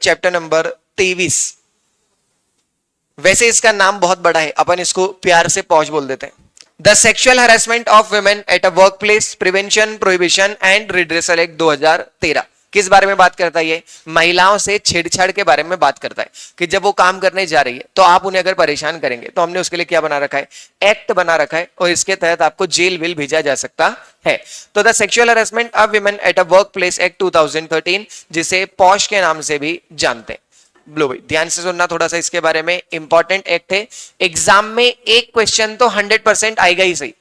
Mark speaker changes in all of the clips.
Speaker 1: Chapter number 23। वैसे इसका नाम बहुत बड़ा है, अपन इसको प्यार से पॉज बोल देते हैं। The sexual harassment of women at a work place, prevention, prohibition and redressal act 2013 किस बारे में बात करता है? ये महिलाओं से छेड़छाड़ के बारे में बात करता है कि जब वो काम करने जा रही है तो आप उन्हें अगर परेशान करेंगे तो हमने उसके लिए क्या बना रखा है? एक्ट बना रखा है, और इसके तहत आपको जेल विल भेजा जा सकता है। तो the sexual harassment of women at a work place act 2013, जिसे पॉश के नाम से भी जानते हैं। लो भाई ध्यान से सुनना थोड़ा सा इसके बारे में, इंपॉर्टेंट एक्ट है। एग्जाम में एक क्वेश्चन तो 100% आएगा ही सही,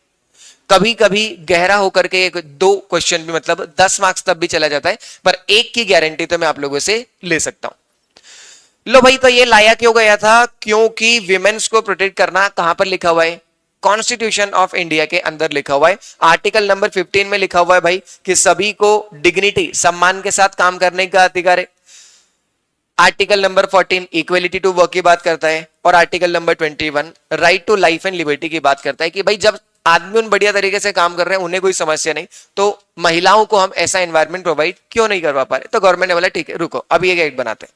Speaker 1: कभी कभी गहरा होकर के एक दो क्वेश्चन भी, मतलब 10 मार्क्स तब भी चला जाता है, पर एक की गारंटी तो मैं आप लोगों से ले सकता हूं। लो भाई, तो ये लाया क्यों गया था? क्योंकि विमेन्स को प्रोटेक्ट करना कहां पर लिखा हुआ है? कॉन्स्टिट्यूशन ऑफ इंडिया के अंदर लिखा हुआ है। आर्टिकल नंबर 15 में लिखा हुआ है भाई कि सभी को डिग्निटी, सम्मान के साथ काम करने का अधिकार है। Article number 14 equality to work की बात करता है, और article number 21 right to life and liberty की बात करता है कि भाई जब आदमी उन बढ़िया तरीके से काम कर रहे हैं, उन्हें कोई समस्या नहीं, तो महिलाओं को हम ऐसा एनवायरनमेंट प्रोवाइड क्यों नहीं करवा पा रहे? तो गवर्नमेंट ने बोला ठीक है रुको, अभी एक एक्ट बनाते हैं।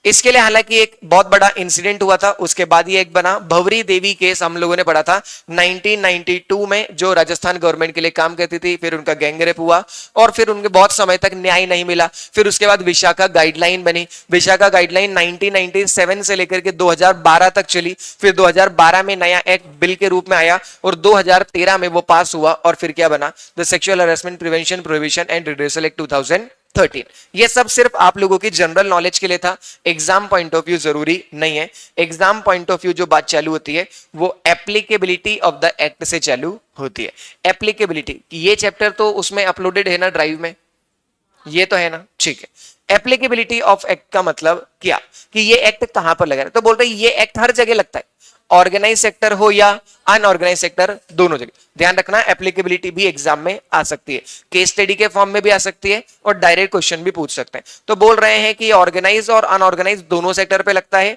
Speaker 1: इसके लिए हालांकि एक बहुत बड़ा इंसिडेंट हुआ था, उसके बाद ये एक बना। भंवरी देवी केस हम लोगों ने पढ़ा था 1992 में, जो राजस्थान गवर्नमेंट के लिए काम करती थी, फिर उनका गैंगरेप हुआ और फिर उनके बहुत समय तक न्याय नहीं मिला। फिर उसके बाद विशाखा गाइडलाइन बनी। विशाखा गाइडलाइन 1997 से लेकर के 2012 तक चली, फिर 2012 में नया एक्ट बिल के रूप में आया और 2013 में वो पास हुआ, और फिर क्या बना? The sexual harassment prevention, prohibition and redressal act 2013। ये सब सिर्फ आप लोगों की जनरल नॉलेज के लिए था, एग्जाम पॉइंट ऑफ व्यू जरूरी नहीं है। एग्जाम पॉइंट ऑफ व्यू जो बात चालू होती है वो एप्लीकेबिलिटी ऑफ द एक्ट से चालू होती है। एप्लीकेबिलिटी, ये चैप्टर तो उसमें अपलोडेड है ना ड्राइव में, ये तो है ना, ठीक है। एप्लीकेबिलिटी ऑफ एक्ट का मतलब क्या कि ये एक्ट कहां पर लगा है? तो बोल रहे ये एक्ट हर जगह लगता है, ऑर्गेनाइज सेक्टर हो या अनऑर्गेनाइज सेक्टर, दोनों जगह। ध्यान रखना, एप्लीकेबिलिटी भी एग्जाम में आ सकती है, केस स्टडी के फॉर्म में भी आ सकती है, और डायरेक्ट क्वेश्चन भी पूछ सकते हैं। तो बोल रहे हैं कि ऑर्गेनाइज और अनऑर्गेनाइज दोनों सेक्टर पे लगता है,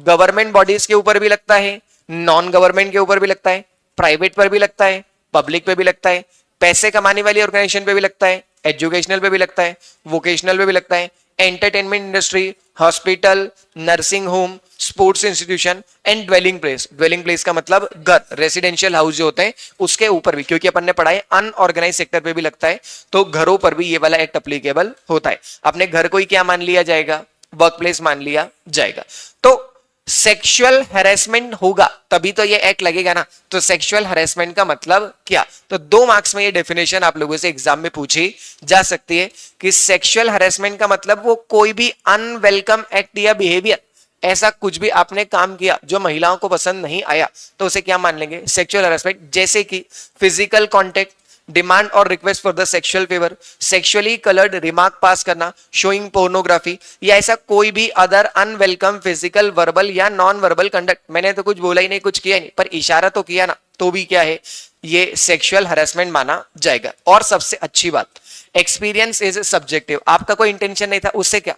Speaker 1: गवर्नमेंट बॉडीज के ऊपर भी लगता है, नॉन गवर्नमेंट के ऊपर भी लगता है, प्राइवेट पर भी लगता है, पब्लिक पे भी लगता है, पैसे कमाने वाली ऑर्गेनाइजेशन पे भी लगता है, एजुकेशनल पे भी लगता है, वोकेशनल पे भी लगता है, entertainment industry, hospital, nursing home, sports institution and dwelling place. Dwelling place का मतलब घर, रेसिडेंशियल हाउस जो होते हैं उसके ऊपर भी, क्योंकि अपन ने पढ़ा है अनऑर्गेनाइज सेक्टर पे भी लगता है, तो घरों पर भी ये वाला एक्ट अप्लीकेबल होता है। अपने घर को ही क्या मान लिया जाएगा? वर्क प्लेस मान लिया जाएगा। तो सेक्सुअल हैरेसमेंट होगा तभी तो ये एक्ट लगेगा ना। तो सेक्सुअल हैरेसमेंट का मतलब क्या? तो 2 मार्क्स में ये डेफिनेशन आप लोगों से एग्जाम में पूछी जा सकती है कि सेक्सुअल हैरेसमेंट का मतलब वो कोई भी अनवेलकम एक्ट या बिहेवियर, ऐसा कुछ भी आपने काम किया जो महिलाओं को पसंद नहीं आया, तो उसे क्या मान लेंगे? Sexual harassment. जैसे कि फिजिकल कॉन्टेक्ट, डिमांड और request for the sexual favour, sexually coloured remark pass करना, शोइंग पोर्नोग्राफी, या ऐसा कोई भी अदर अनवेलकम फिजिकल, वर्बल या नॉन वर्बल कंडक्ट। मैंने तो कुछ बोला ही नहीं, कुछ किया ही नहीं, पर इशारा तो किया ना, तो भी क्या है? ये सेक्सुअल हैरेसमेंट माना जाएगा। और सबसे अच्छी बात, एक्सपीरियंस इज सब्जेक्टिव। आपका कोई इंटेंशन नहीं था, उससे क्या,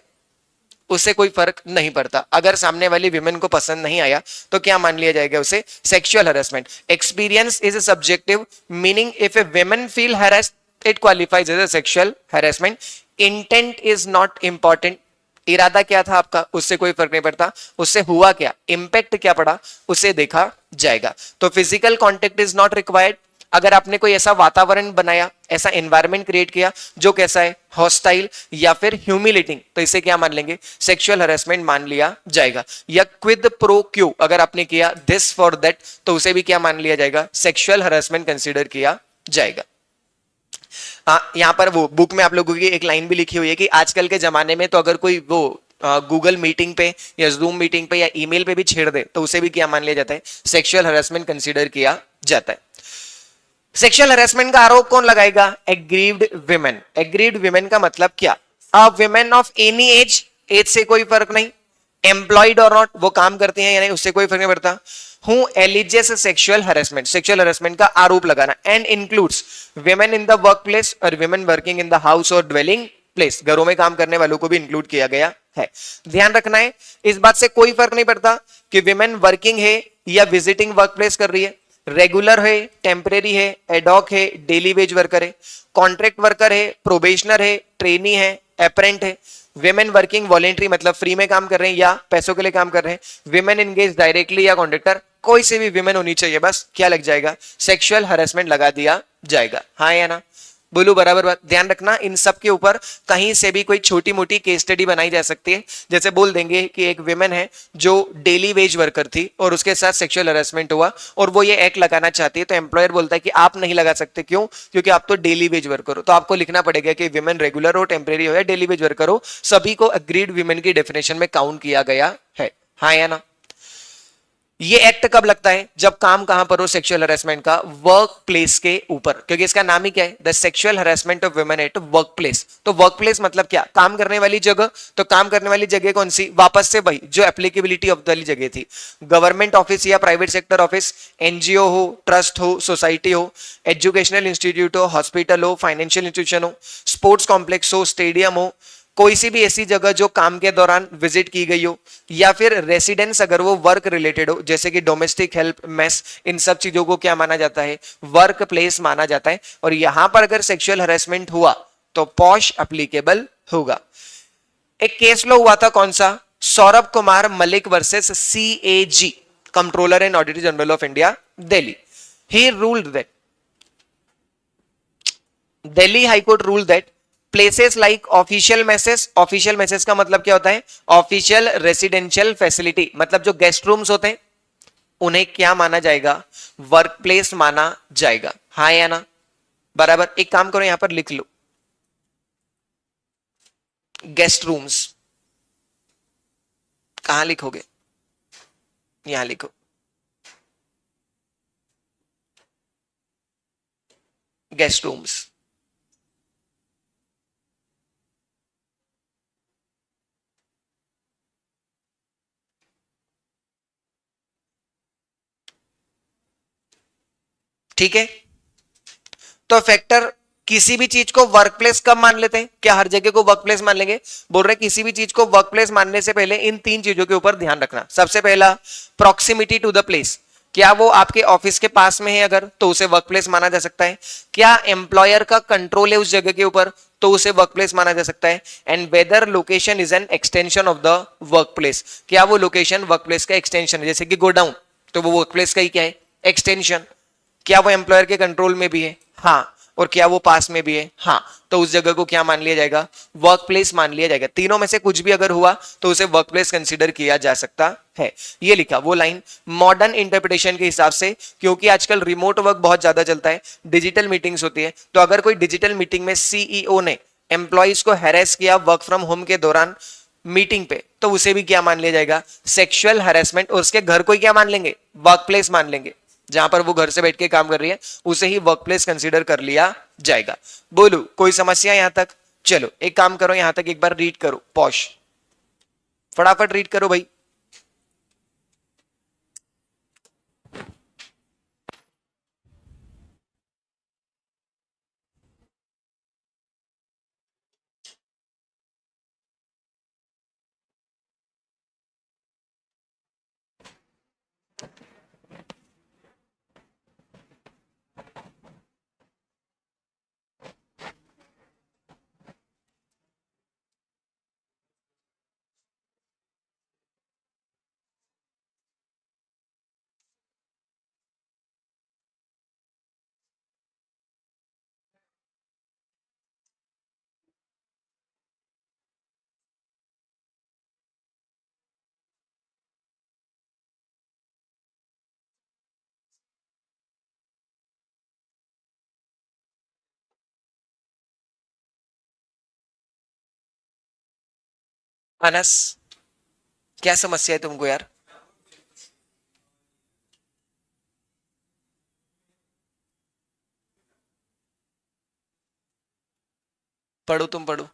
Speaker 1: उससे कोई फर्क नहीं पड़ता। अगर सामने वाली विमेन को पसंद नहीं आया तो क्या मान लिया जाएगा? उसे sexual harassment. Experience is subjective, meaning if a women feel harassed it qualifies as a sexual harassment. Intent is not important, इरादा क्या था आपका, उससे कोई फर्क नहीं पड़ता। उससे हुआ क्या, इंपैक्ट क्या पड़ा, उसे देखा जाएगा। तो physical contact is not required. अगर आपने कोई ऐसा वातावरण बनाया, ऐसा एनवायरनमेंट क्रिएट किया जो कैसा है, हॉस्टाइल या फिर ह्यूमिलेटिंग, तो इसे क्या मान लेंगे? सेक्सुअल हैरेसमेंट मान लिया जाएगा। या क्विद प्रो क्यू, अगर आपने किया दिस फॉर दैट, तो उसे भी क्या मान लिया जाएगा? सेक्सुअल हैरेसमेंट कंसीडर किया जाएगा। यहां पर वो बुक में आप लोगों की एक लाइन भी लिखी हुई है कि आजकल के जमाने में तो अगर कोई वो गूगल मीटिंग पे या जूम मीटिंग पे या ईमेल पे भी छेड़ दे तो उसे भी क्या मान लिया जाता है? सेक्सुअल हैरेसमेंट कंसीडर किया जाता है। सेक्सुअल हैरेसमेंट का आरोप कौन लगाएगा? Aggrieved women. एग्रीव्ड विमेन का मतलब क्या? A women of any age, age से कोई फर्क नहीं, एम्प्लॉयड और नॉट, वो काम करती हैं या नहीं, उससे कोई फर्क नहीं पड़ता, who alleges sexual harassment, sexual harassment का आरोप लगाना, and includes women in the work place और women working in the house और ड्वेलिंग प्लेस, घरों में काम करने वालों को भी इंक्लूड किया गया है। ध्यान रखना है, इस बात से कोई फर्क नहीं पड़ता कि विमेन वर्किंग है या विजिटिंग वर्क प्लेस कर रही है, रेगुलर है, टेम्परेरी है, एडॉक है, डेली वेज वर्कर है, कॉन्ट्रैक्ट वर्कर है, प्रोबेशनर है, ट्रेनी है, अप्रेंट है, विमेन वर्किंग वॉलेंट्री मतलब फ्री में काम कर रहे हैं या पैसों के लिए काम कर रहे हैं, विमेन इंगेज डायरेक्टली या कॉन्ट्रैक्टर, कोई से भी विमेन होनी चाहिए, बस क्या लग जाएगा, सेक्सुअल हरेसमेंट लगा दिया जाएगा। हाँ या ना, बोलो बराबर बात। ध्यान रखना इन सब के ऊपर कहीं से भी कोई छोटी मोटी केस स्टडी बनाई जा सकती है। जैसे बोल देंगे कि एक विमेन है जो डेली वेज वर्कर थी और उसके साथ सेक्सुअल हरासमेंट हुआ और वो ये एक्ट लगाना चाहती है, तो एम्प्लॉयर बोलता है कि आप नहीं लगा सकते, क्यों, क्योंकि आप तो डेली वेज वर्कर हो। तो आपको लिखना पड़ेगा कि विमेन रेगुलर हो, टेम्परेरी हो या डेली वेज वर्कर हो, सभी को अग्रीड विमेन की डेफिनेशन में काउंट किया गया है। हाँ या ना। ये एक्ट कब लगता है, जब काम कहां पर हो, सेक्सुअल हरासमेंट का वर्क प्लेस के ऊपर, क्योंकि इसका नाम ही क्या है, the sexual harassment of women at work place. तो वर्क प्लेस मतलब क्या, काम करने वाली जगह। तो काम करने वाली जगह कौन सी, वापस से वही जो एप्लीकेबिलिटी ऑफ वाली जगह थी, गवर्नमेंट ऑफिस या प्राइवेट सेक्टर ऑफिस, एनजीओ हो, ट्रस्ट हो, सोसाइटी हो, एजुकेशनल इंस्टीट्यूट हो, हॉस्पिटल हो, फाइनेंशियल इंस्टीट्यूशन हो, स्पोर्ट्स कॉम्प्लेक्स हो, स्टेडियम हो, कोई सी भी ऐसी जगह जो काम के दौरान विजिट की गई हो, या फिर रेसिडेंस अगर वो वर्क रिलेटेड हो, जैसे कि डोमेस्टिक हेल्प, मेस, इन सब चीजों को क्या माना जाता है, वर्क प्लेस माना जाता है। और यहां पर अगर सेक्सुअल हरेसमेंट हुआ तो पॉश एप्लीकेबल होगा। एक केस लो हुआ था कौन सा, Saurabh Kumar Malik versus CAG, controller and auditor general of India, Delhi. He ruled that, Delhi high court rule that places like official message का मतलब क्या होता है, ऑफिशियल रेसिडेंशियल फैसिलिटी, मतलब जो गेस्ट रूम्स होते हैं उन्हें क्या माना जाएगा, वर्क प्लेस माना जाएगा। हाँ या ना, बराबर। एक काम करो यहां पर लिख लो, गेस्ट रूम्स कहां लिखोगे, यहां लिखो गेस्ट रूम्स। ठीक है, तो फैक्टर किसी भी चीज को वर्क प्लेस कब मान लेते हैं, क्या हर जगह को वर्क प्लेस मान लेंगे, बोल रहे किसी भी चीज को वर्क प्लेस मानने से पहले इन तीन चीजों के ऊपर ध्यान रखना। सबसे पहला, प्रॉक्सिमिटी टू द प्लेस, क्या वो आपके ऑफिस के पास में है अगर, तो उसे वर्क प्लेस माना जा सकता है। क्या एम्प्लॉयर का कंट्रोल है उस जगह के ऊपर, तो उसे वर्क प्लेस माना जा सकता है। And whether location is an extension of the work place, क्या वो लोकेशन वर्क प्लेस का एक्सटेंशन है, जैसे कि गोडाउन, तो वो वर्क प्लेस का ही क्या है, एक्सटेंशन। क्या वो एम्प्लॉयर के कंट्रोल में भी है, हाँ, और क्या वो पास में भी है, हाँ, तो उस जगह को क्या मान लिया जाएगा, वर्क प्लेस मान लिया जाएगा। तीनों में से कुछ भी अगर हुआ तो उसे वर्क प्लेस कंसिडर किया जा सकता है। ये लिखा वो लाइन मॉडर्न इंटरप्रिटेशन के हिसाब से, क्योंकि आजकल रिमोट वर्क बहुत ज्यादा चलता है, डिजिटल मीटिंग्स होती है, तो अगर कोई डिजिटल मीटिंग में सीईओ ने एम्प्लॉइज को हैरेस किया वर्क फ्रॉम होम के दौरान मीटिंग पे, तो उसे भी क्या मान लिया जाएगा, सेक्सुअल हैरेसमेंट, और उसके घर को ही क्या मान लेंगे, वर्क प्लेस मान लेंगे। जहां पर वो घर से बैठ के काम कर रही है उसे ही वर्क प्लेस कंसिडर कर लिया जाएगा। बोलो कोई समस्या यहां तक, चलो एक काम करो यहां तक एक बार रीड करो पॉश, फटाफट रीड करो भाई। अनस, क्या समस्या है तुमको यार, पढ़ो तुम पढ़ो।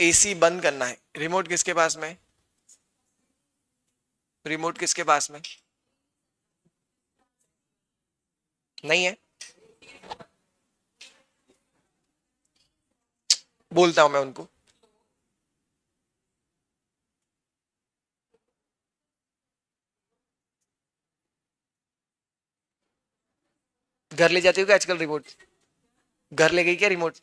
Speaker 1: एसी बंद करना है, रिमोट किसके पास में? रिमोट किसके पास में? नहीं है? बोलता हूं मैं उनको। घर ले जाती हो क्या आजकल रिमोट? घर ले गई क्या रिमोट?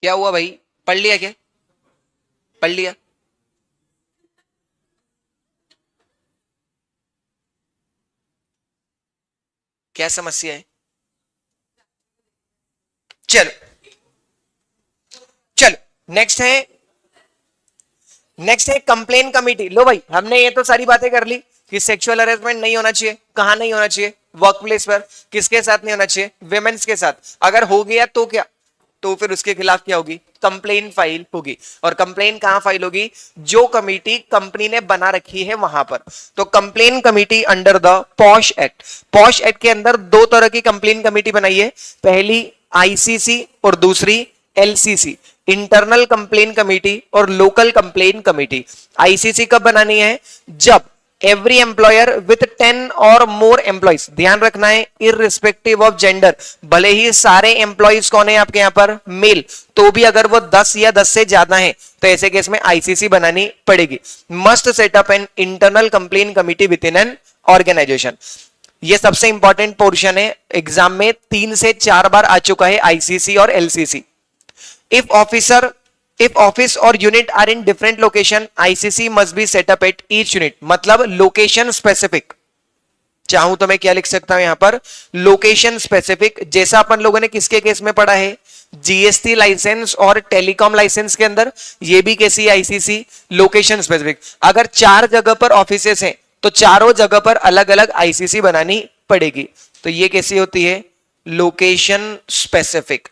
Speaker 1: क्या हुआ भाई? पढ़ लिया क्या? पढ़ लिया? क्या समस्या है? चलो चलो, नेक्स्ट है कंप्लेन कमिटी। लो भाई, हमने ये तो सारी बातें कर ली कि सेक्सुअल हरेसमेंट नहीं होना चाहिए, कहां नहीं होना चाहिए, वर्क प्लेस पर। किसके साथ नहीं होना चाहिए? विमेन्स के साथ। अगर हो गया तो क्या? तो फिर उसके खिलाफ क्या होगी? कंप्लेन फाइल होगी। और कंप्लेन कहां फाइल होगी? जो कमिटी कंपनी ने बना रखी है वहां पर। तो complain committee under the posh act. Posh act के अंदर दो तरह की कंप्लेन कमिटी बनाई है, पहली आईसीसी और दूसरी एलसीसी, इंटरनल कंप्लेन कमिटी और लोकल कंप्लेन कमिटी। आईसीसी कब बनानी है? जब एवरी एम्प्लॉयर विथ 10 और मोर एम्प्लॉइज, ध्यान रखना है इररिस्पेक्टिव ऑफ जेंडर, भले ही सारे एम्प्लॉइज कौन है आपके यहां पर? मेल, तो भी अगर वो 10 या 10 से ज्यादा है तो ऐसे केस में आईसीसी बनानी पड़ेगी। Must setup an internal complain committee within an organisation. ये सबसे इंपॉर्टेंट पोर्शन है, एग्जाम में 3 से 4 बार आ चुका है आईसीसी और LCC. If office or unit are in different location, ICC must be set up at each unit. मतलब location specific. चाहूं तो मैं क्या लिख सकता हूं यहां पर? Location specific. जैसा अपन लोगों ने किसके केस में पढ़ा है? जीएसटी लाइसेंस और टेलीकॉम लाइसेंस के अंदर। ये भी कैसी है? ICC location specific. अगर 4 जगह पर ऑफिसेस हैं तो चारों जगह पर अलग अलग आईसीसी बनानी पड़ेगी। तो ये कैसी होती है? Location specific.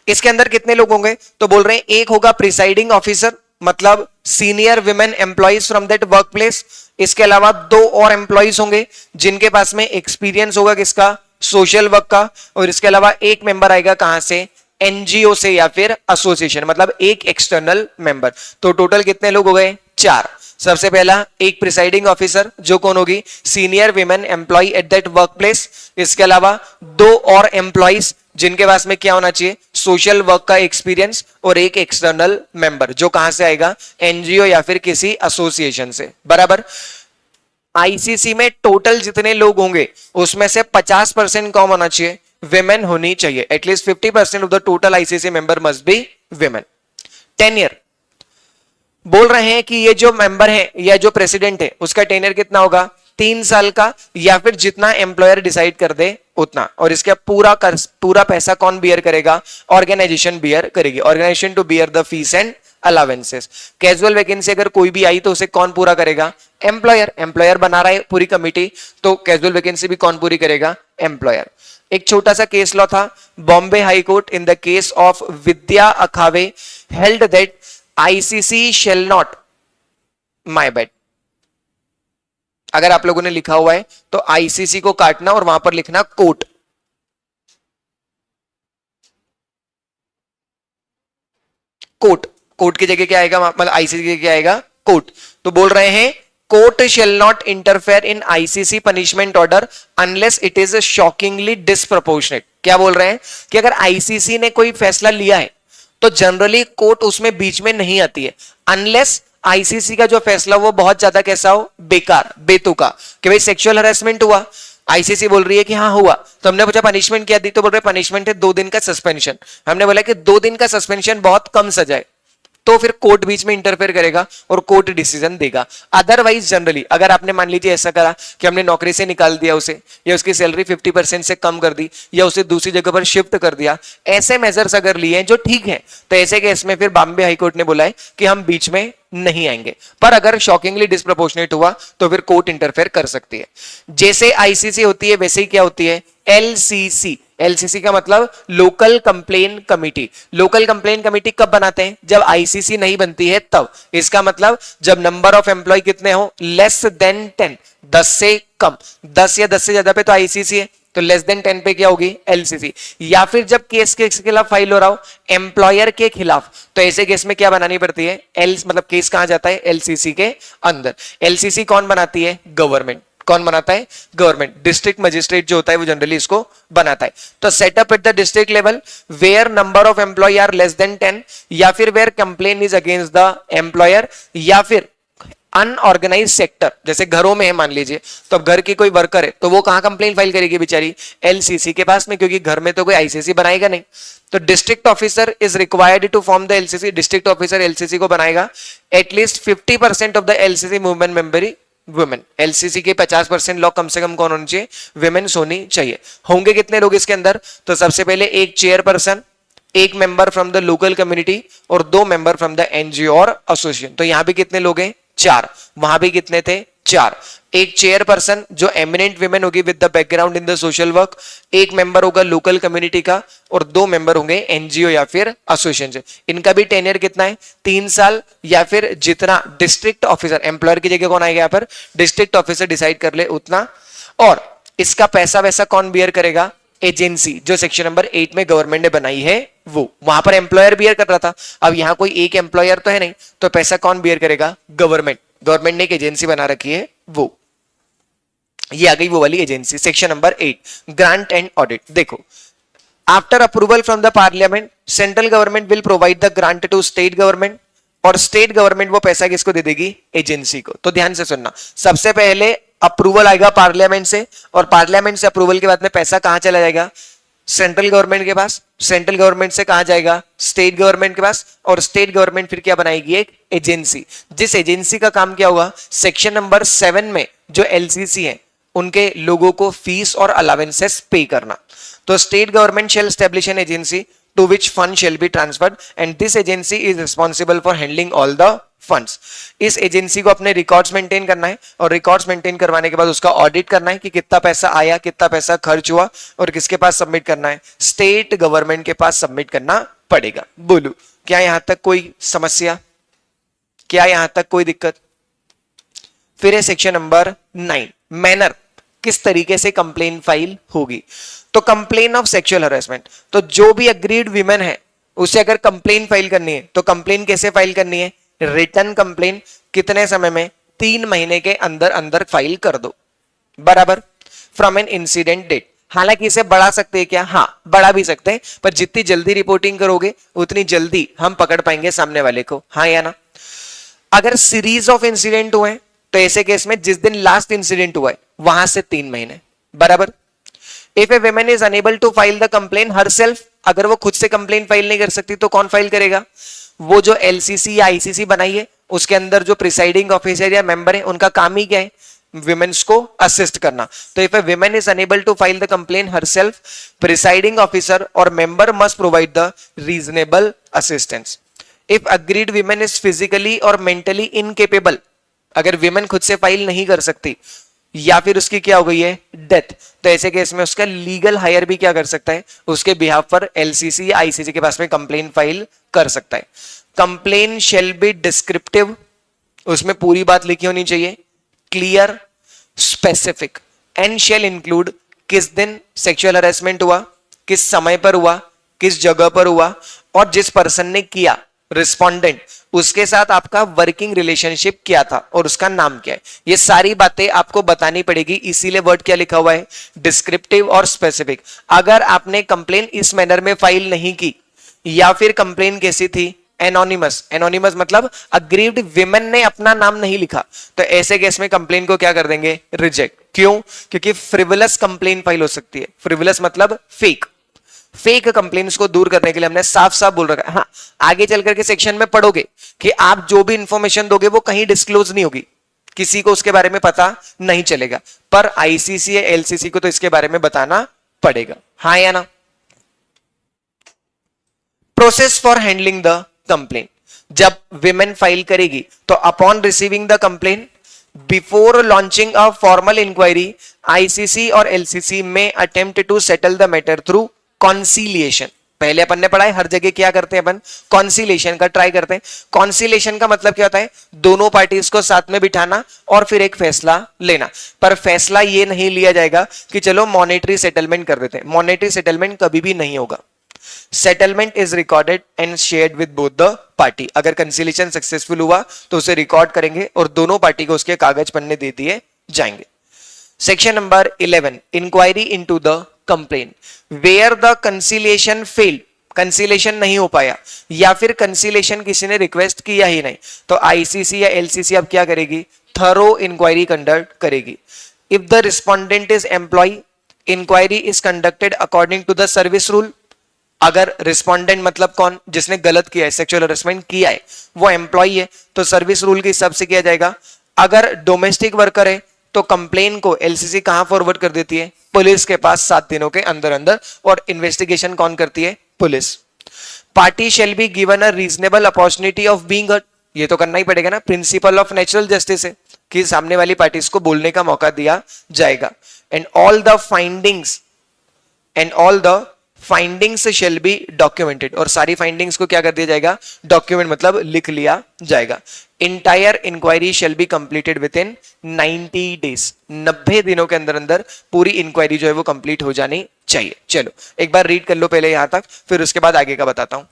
Speaker 1: इसके अंदर कितने लोग होंगे? तो बोल रहे हैं एक होगा प्रिसाइडिंग ऑफिसर, मतलब senior women employees from that work place. इसके अलावा 2 और एम्प्लॉइज होंगे जिनके पास में एक्सपीरियंस होगा किसका? सोशल वर्क का। और इसके अलावा एक मेंबर आएगा कहां से? एनजीओ से या फिर एसोसिएशन, मतलब एक एक्सटर्नल मेंबर। तो टोटल कितने लोग हो गए? 4। सबसे पहला एक प्रिसाइडिंग ऑफिसर, जो कौन होगी? Senior women employee at that work place. इसके अलावा 2 और एम्प्लॉइज जिनके पास में क्या होना चाहिए, सोशल वर्क का एक्सपीरियंस और एक एक्सटर्नल मेंबर, जो कहां से आएगा, एनजीओ या फिर किसी एसोसिएशन से, बराबर। आईसीसी में टोटल जितने लोग होंगे उसमें से 50% कौन होना चाहिए, विमेन होनी चाहिए। At least 50% of the total ICC member must be women. Tenure बोल रहे हैं कि ये जो मेंबर है या जो प्रेसिडेंट है उसका टेन्योर कितना होगा, 3 साल का, या फिर जितना एम्प्लॉयर डिसाइड कर दे उतना। और इसका पूरा पैसा कौन बियर करेगा, ऑर्गेनाइजेशन बियर करेगी, organisation to bear the fees and allowances. Casual vacancy अगर कोई भी आई तो उसे कौन पूरा करेगा, एम्प्लॉयर। एम्प्लॉयर बना रहा है पूरी कमिटी, तो कैजुअल वैकेंसी भी कौन पूरी करेगा, एम्प्लॉयर। एक छोटा सा केस लॉ था, Bombay high court in the case of Vidya Akhave held that ICC shall not, my bad, अगर आप लोगों ने लिखा हुआ है तो आईसीसी को काटना और वहां पर लिखना कोर्ट। कोर्ट, कोर्ट की जगह क्या आएगा, मतलब आईसीसी की जगह क्या आएगा, कोर्ट। तो बोल रहे हैं court shall not interfere in ICC punishment order unless it is shockingly disproportionate. क्या बोल रहे हैं कि अगर आईसीसी ने कोई फैसला लिया है तो जनरली कोर्ट उसमें बीच में नहीं आती है, अनलेस आईसीसी का जो फैसला वो बहुत ज्यादा कैसा हो, बेकार, बेतुका, कि भाई सेक्सुअल हरासमेंट हुआ, आईसीसी बोल रही है कि हाँ हुआ, तो हमने पूछा पनिशमेंट क्या दी, तो बोल रहे पनिशमेंट है 2 दिन का सस्पेंशन। हमने बोला कि 2 दिन का सस्पेंशन बहुत कम सजा है, तो फिर कोर्ट बीच में इंटरफेयर करेगा और कोर्ट डिसीजन देगा। अदरवाइज जनरली अगर आपने मान लीजिए ऐसा करा कि हमने नौकरी से निकाल दिया उसे, या उसकी सैलरी 50% से कम कर दी, या उसे दूसरी जगह पर शिफ्ट कर दिया, ऐसे मेजर्स अगर लिए हैं जो ठीक है, तो ऐसे केस में फिर बॉम्बे हाईकोर्ट ने बोला है कि हम बीच में नहीं आएंगे। पर अगर शॉकिंगली डिस्प्रोपोर्शनेट हुआ तो फिर कोर्ट इंटरफेयर कर सकती है। जैसे आईसीसी होती है वैसे ही क्या होती है, एलसीसी। एलसीसी का मतलब local complain committee. Local complain committee कब बनाते हैं, जब आईसीसी नहीं बनती है तब। इसका मतलब जब नंबर ऑफ एम्प्लॉय कितने हो, लेस देन 10, 10 से कम, 10 या 10 से ज्यादा पे तो आईसीसी है, तो लेस देन 10 पे क्या होगी, एलसीसी। या फिर जब केस के खिलाफ फाइल हो रहा हो एम्प्लॉयर के खिलाफ, तो ऐसे केस में क्या बनानी पड़ती है, मतलब केस कहां जाता है, एलसीसी के अंदर। एलसीसी कौन बनाती है, गवर्नमेंट। कौन बनाता है, गवर्नमेंट। डिस्ट्रिक्ट मजिस्ट्रेट जो होता है वो जनरली इसको बनाता है। तो setup at the district level where number of employee are less than 10, या फिर where complain is against the employer, या फिर अनऑर्गेनाइज सेक्टर, जैसे घरों में है मान लीजिए, तो अब घर की कोई वर्कर है तो वो कहां कंप्लेन फाइल करेगी बेचारी, एलसीसी के पास में, क्योंकि घर में तो कोई आईसीसी बनाएगा नहीं। तो district officer is required to form the LCC. District officer LCC को बनाएगा। At least 50% of the LCC movement member women. LCC के 50% लोग कम से कम कौन होने चाहिए, विमेन्स होनी चाहिए। होंगे कितने लोग इसके अंदर, तो सबसे पहले एक चेयरपर्सन, एक member from the local community और 2 मेंबर फ्रॉम द एनजीओ और एसोसिएशन। तो यहां भी कितने लोग हैं, 4। वहां भी कितने थे, 4। एक चेयरपर्सन जो एमिनेंट विमेन होगी with the background in the social work, एक मेंबर होगा लोकल कम्युनिटी का और 2 मेंबर होंगे एनजीओ या फिर एसोसिएशन से। इनका भी टेन्योर कितना है, 3 साल, या फिर जितना डिस्ट्रिक्ट ऑफिसर, एम्प्लॉयर की जगह कौन आएगा यहाँ पर, डिस्ट्रिक्ट ऑफिसर डिसाइड कर ले उतना। और इसका पैसा वैसा कौन बियर करेगा, एजेंसी, जो सेक्शन नंबर 8 में गवर्नमेंट ने बनाई है वो। वहां पर एम्प्लॉयर बियर कर रहा था, अब यहां कोई एक एम्प्लॉयर तो है नहीं, तो पैसा कौन बियर करेगा, गवर्नमेंट। गवर्नमेंट ने एक एजेंसी बना रखी है वो, ये आ गई वो वाली agency. Section number 8 grant and audit. देखो, after approval from the parliament central government will provide the grant to state government, और स्टेट गवर्नमेंट वो पैसा किसको दे देगी, एजेंसी को। तो ध्यान से सुनना, सबसे पहले अप्रूवल आएगा पार्लियामेंट से, और पार्लियामेंट से अप्रूवल के बाद में पैसा कहां चला जाएगा, सेंट्रल गवर्नमेंट के पास। सेंट्रल गवर्नमेंट से कहां जाएगा, स्टेट गवर्नमेंट के पास, और स्टेट गवर्नमेंट फिर क्या बनाएगी, एक एजेंसी। जिस एजेंसी का काम क्या होगा, सेक्शन नंबर 7 में जो एलसीसी है उनके लोगों को फीस और अलावेंसेस पे करना। तो state government shall establish an agency to which fund shall be transferred and this agency is responsible for handling all the funds। इस एजेंसी को अपने रिकॉर्ड्स मेंटेन करना है, और रिकॉर्ड्स मेंटेन करवाने के बाद उसका ऑडिट करना है कि कितना पैसा आया, कितना पैसा खर्च हुआ, और किसके पास सबमिट करना है, स्टेट गवर्नमेंट के पास सबमिट करना पड़ेगा। बोलो, क्या यहां तक कोई समस्या, क्या यहां तक कोई दिक्कत। फिर है सेक्शन नंबर 9 मैनर, किस तरीके से कंप्लेन फाइल होगी। तो कंप्लेन ऑफ सेक्सुअल हरासमेंट, तो जो भी अग्रीड विमेन है उसे अगर कंप्लेन फाइल करनी है तो कंप्लेन कैसे फाइल करनी है, रिटर्न कंप्लेन। कितने समय में, 3 महीने के अंदर अंदर फाइल कर दो, बराबर, फ्रॉम एन इंसिडेंट डेट। हालांकि इसे बढ़ा सकते हैं क्या? हाँ, बढ़ा भी सकते हैं, पर जितनी जल्दी रिपोर्टिंग करोगे उतनी जल्दी हम पकड़ पाएंगे सामने वाले को, हाँ या ना? अगर सीरीज ऑफ इंसिडेंट हुए तो ऐसे केस में जिस दिन लास्ट इंसिडेंट हुआ है वहां से 3 महीने, बराबर। If a women is unable to file the complain herself, अगर वो खुद से कंप्लेन फाइल नहीं कर सकती तो कौन फाइल करेगा? वो जो एलसीसी या आईसीसी बनाई है उसके अंदर जो प्रिसाइडिंग ऑफिसर या मेंबर है उनका काम ही क्या है? विमेन्स को असिस्ट करना। तो if a women is unable to file the complain herself, presiding officer और member must provide the reasonable assistance. If aggrieved women is physically और मेंटली इनकेपेबल, अगर विमेन खुद से फाइल नहीं कर सकती या फिर उसकी क्या हो गई है? डेथ, तो ऐसे केस में उसका लीगल हायर भी क्या कर सकता है? उसके बिहाफ पर एलसीसी या आईसीसी के पास में कंप्लेन फाइल कर सकता है। कंप्लेन शेल बी डिस्क्रिप्टिव, उसमें पूरी बात लिखी होनी चाहिए, clear, specific, and shall include किस दिन सेक्सुअल हरेसमेंट हुआ, किस समय पर हुआ, किस जगह पर हुआ, और जिस पर्सन ने किया, रिस्पोंडेंट, उसके साथ आपका वर्किंग रिलेशनशिप क्या था और उसका नाम क्या है। ये सारी बातें आपको बतानी पड़ेगी, इसीलिए वर्ड क्या लिखा हुआ है? डिस्क्रिप्टिव और स्पेसिफिक। अगर आपने कंप्लेन इस मैनर में फाइल नहीं की या फिर कंप्लेन कैसी थी? एनोनिमस। एनोनिमस मतलब अग्रीव्ड विमेन ने अपना नाम नहीं लिखा, तो ऐसे केस में कंप्लेन को क्या कर देंगे? रिजेक्ट। क्यों? क्योंकि फ्रिवलस कंप्लेन फाइल हो सकती है। फ्रिवलस मतलब फेक। फेक कंप्लेन्स को दूर करने के लिए हमने साफ साफ बोल रखा है। हाँ, आगे चल करके सेक्शन में पढ़ोगे कि आप जो भी इंफॉर्मेशन दोगे वो कहीं डिस्क्लोज नहीं होगी, किसी को उसके बारे में पता नहीं चलेगा, पर आईसीसी या एलसीसी को तो इसके बारे में बताना पड़ेगा, हाँ या ना? Process for handling the complain, जब विमेन फाइल करेगी तो upon receiving the complain, before launching a formal inquiry, ICC और एलसीसी में attempt to settle the matter through conciliation. पहले अपन ने पढ़ा है, हर जगह क्या करते हैं अपन? कॉन्सिलेशन का ट्राई करते हैं। कॉन्सिलेशन का मतलब क्या होता है? दोनों पार्टीज को साथ में बिठाना और फिर एक फैसला लेना। पर फैसला ये नहीं लिया जाएगा कि चलो मॉनेटरी सेटलमेंट कर देते हैं, मॉनेटरी सेटलमेंट कभी भी नहीं होगा। Settlement is recorded and shared with both the party. अगर कंसिलेशन सक्सेसफुल हुआ तो उसे रिकॉर्ड करेंगे और दोनों पार्टी को उसके कागज पन्ने दे दिए जाएंगे। Section number 11, inquiry into the complain. Where the conciliation failed, conciliation नहीं हो पाया या फिर कंसिलेशन किसी ने रिक्वेस्ट किया ही नहीं, तो आईसीसी या एलसीसी अब क्या करेगी? थरो इंक्वायरी कंडक्ट करेगी। If the respondent is employee, inquiry is conducted according to the service rule. अगर रिस्पोंडेंट मतलब कौन? जिसने गलत किया है, सेक्सुअल हरेसमेंट किया है, वो एम्प्लॉय है तो सर्विस रूल के हिसाब से किया जाएगा। अगर डोमेस्टिक वर्कर है तो कंप्लेन को एलसीसी कहां फॉरवर्ड कर देती है? पुलिस के पास 7 दिनों के अंदर अंदर, और इन्वेस्टिगेशन कौन करती है? Police. Party shall be given a reasonable opportunity of being heard, ये तो करना ही पड़ेगा ना, प्रिंसिपल ऑफ नेचुरल जस्टिस है कि सामने वाली पार्टीज को बोलने का मौका दिया जाएगा। And all the findings, and all the findings shall be documented, और सारी फाइंडिंग्स को क्या कर दिया जाएगा? डॉक्यूमेंट मतलब लिख लिया जाएगा। Entire inquiry shall be completed within 90 days, 90 दिनों के अंदर अंदर पूरी इंक्वायरी जो है वो कंप्लीट हो जानी चाहिए। चलो एक बार रीड कर लो पहले यहां तक, फिर उसके बाद आगे का बताता हूं।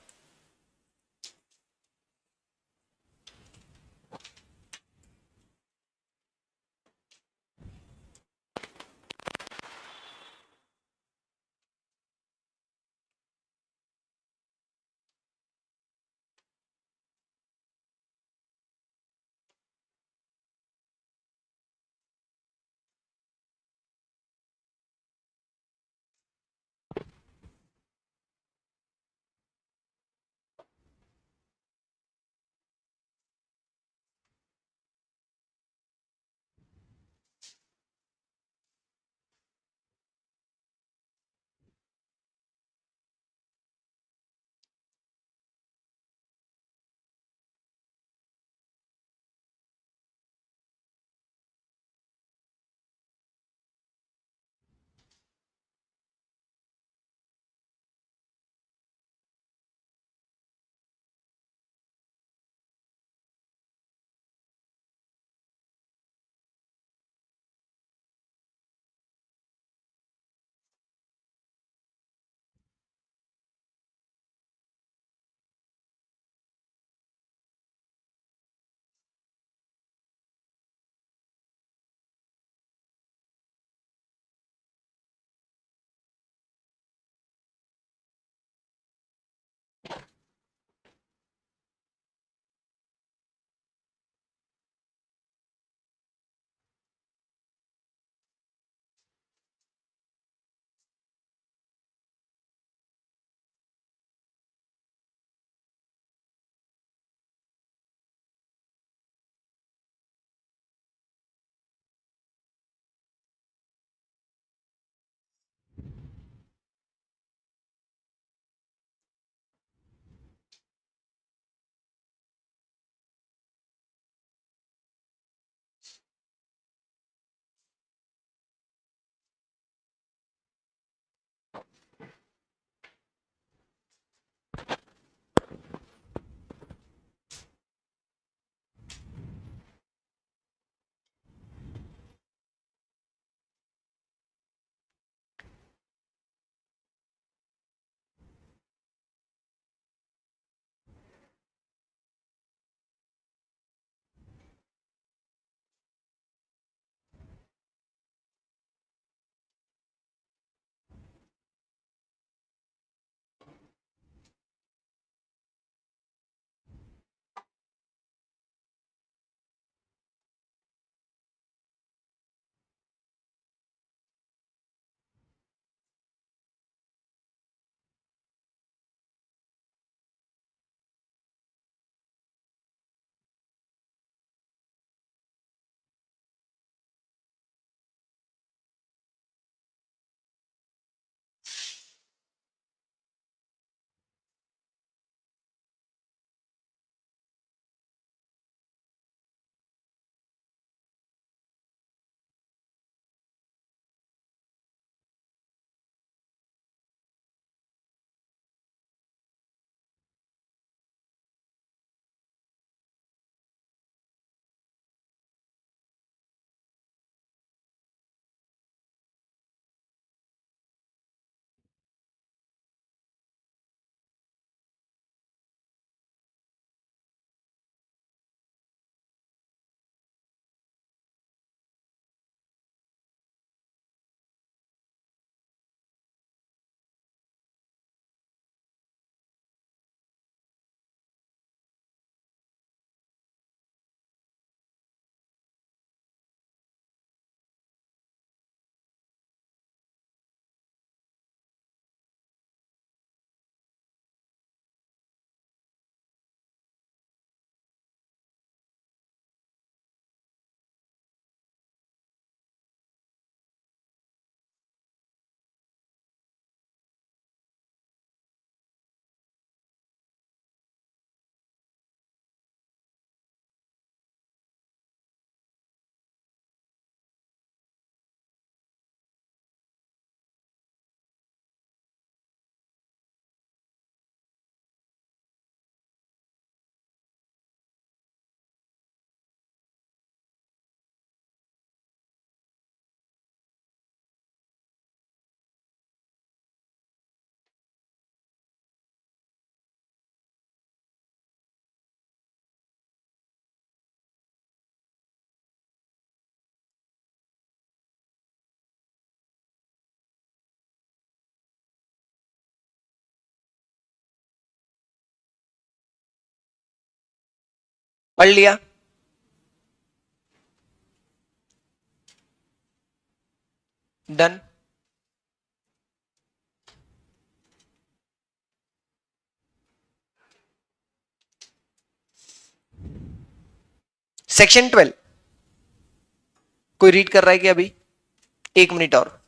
Speaker 1: पढ़ लिया? डन। सेक्शन 12 कोई रीड कर रहा है कि अभी? 1 मिनट और।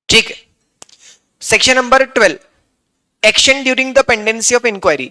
Speaker 1: ठीक है। Section number 12, action during the pendency of inquiry.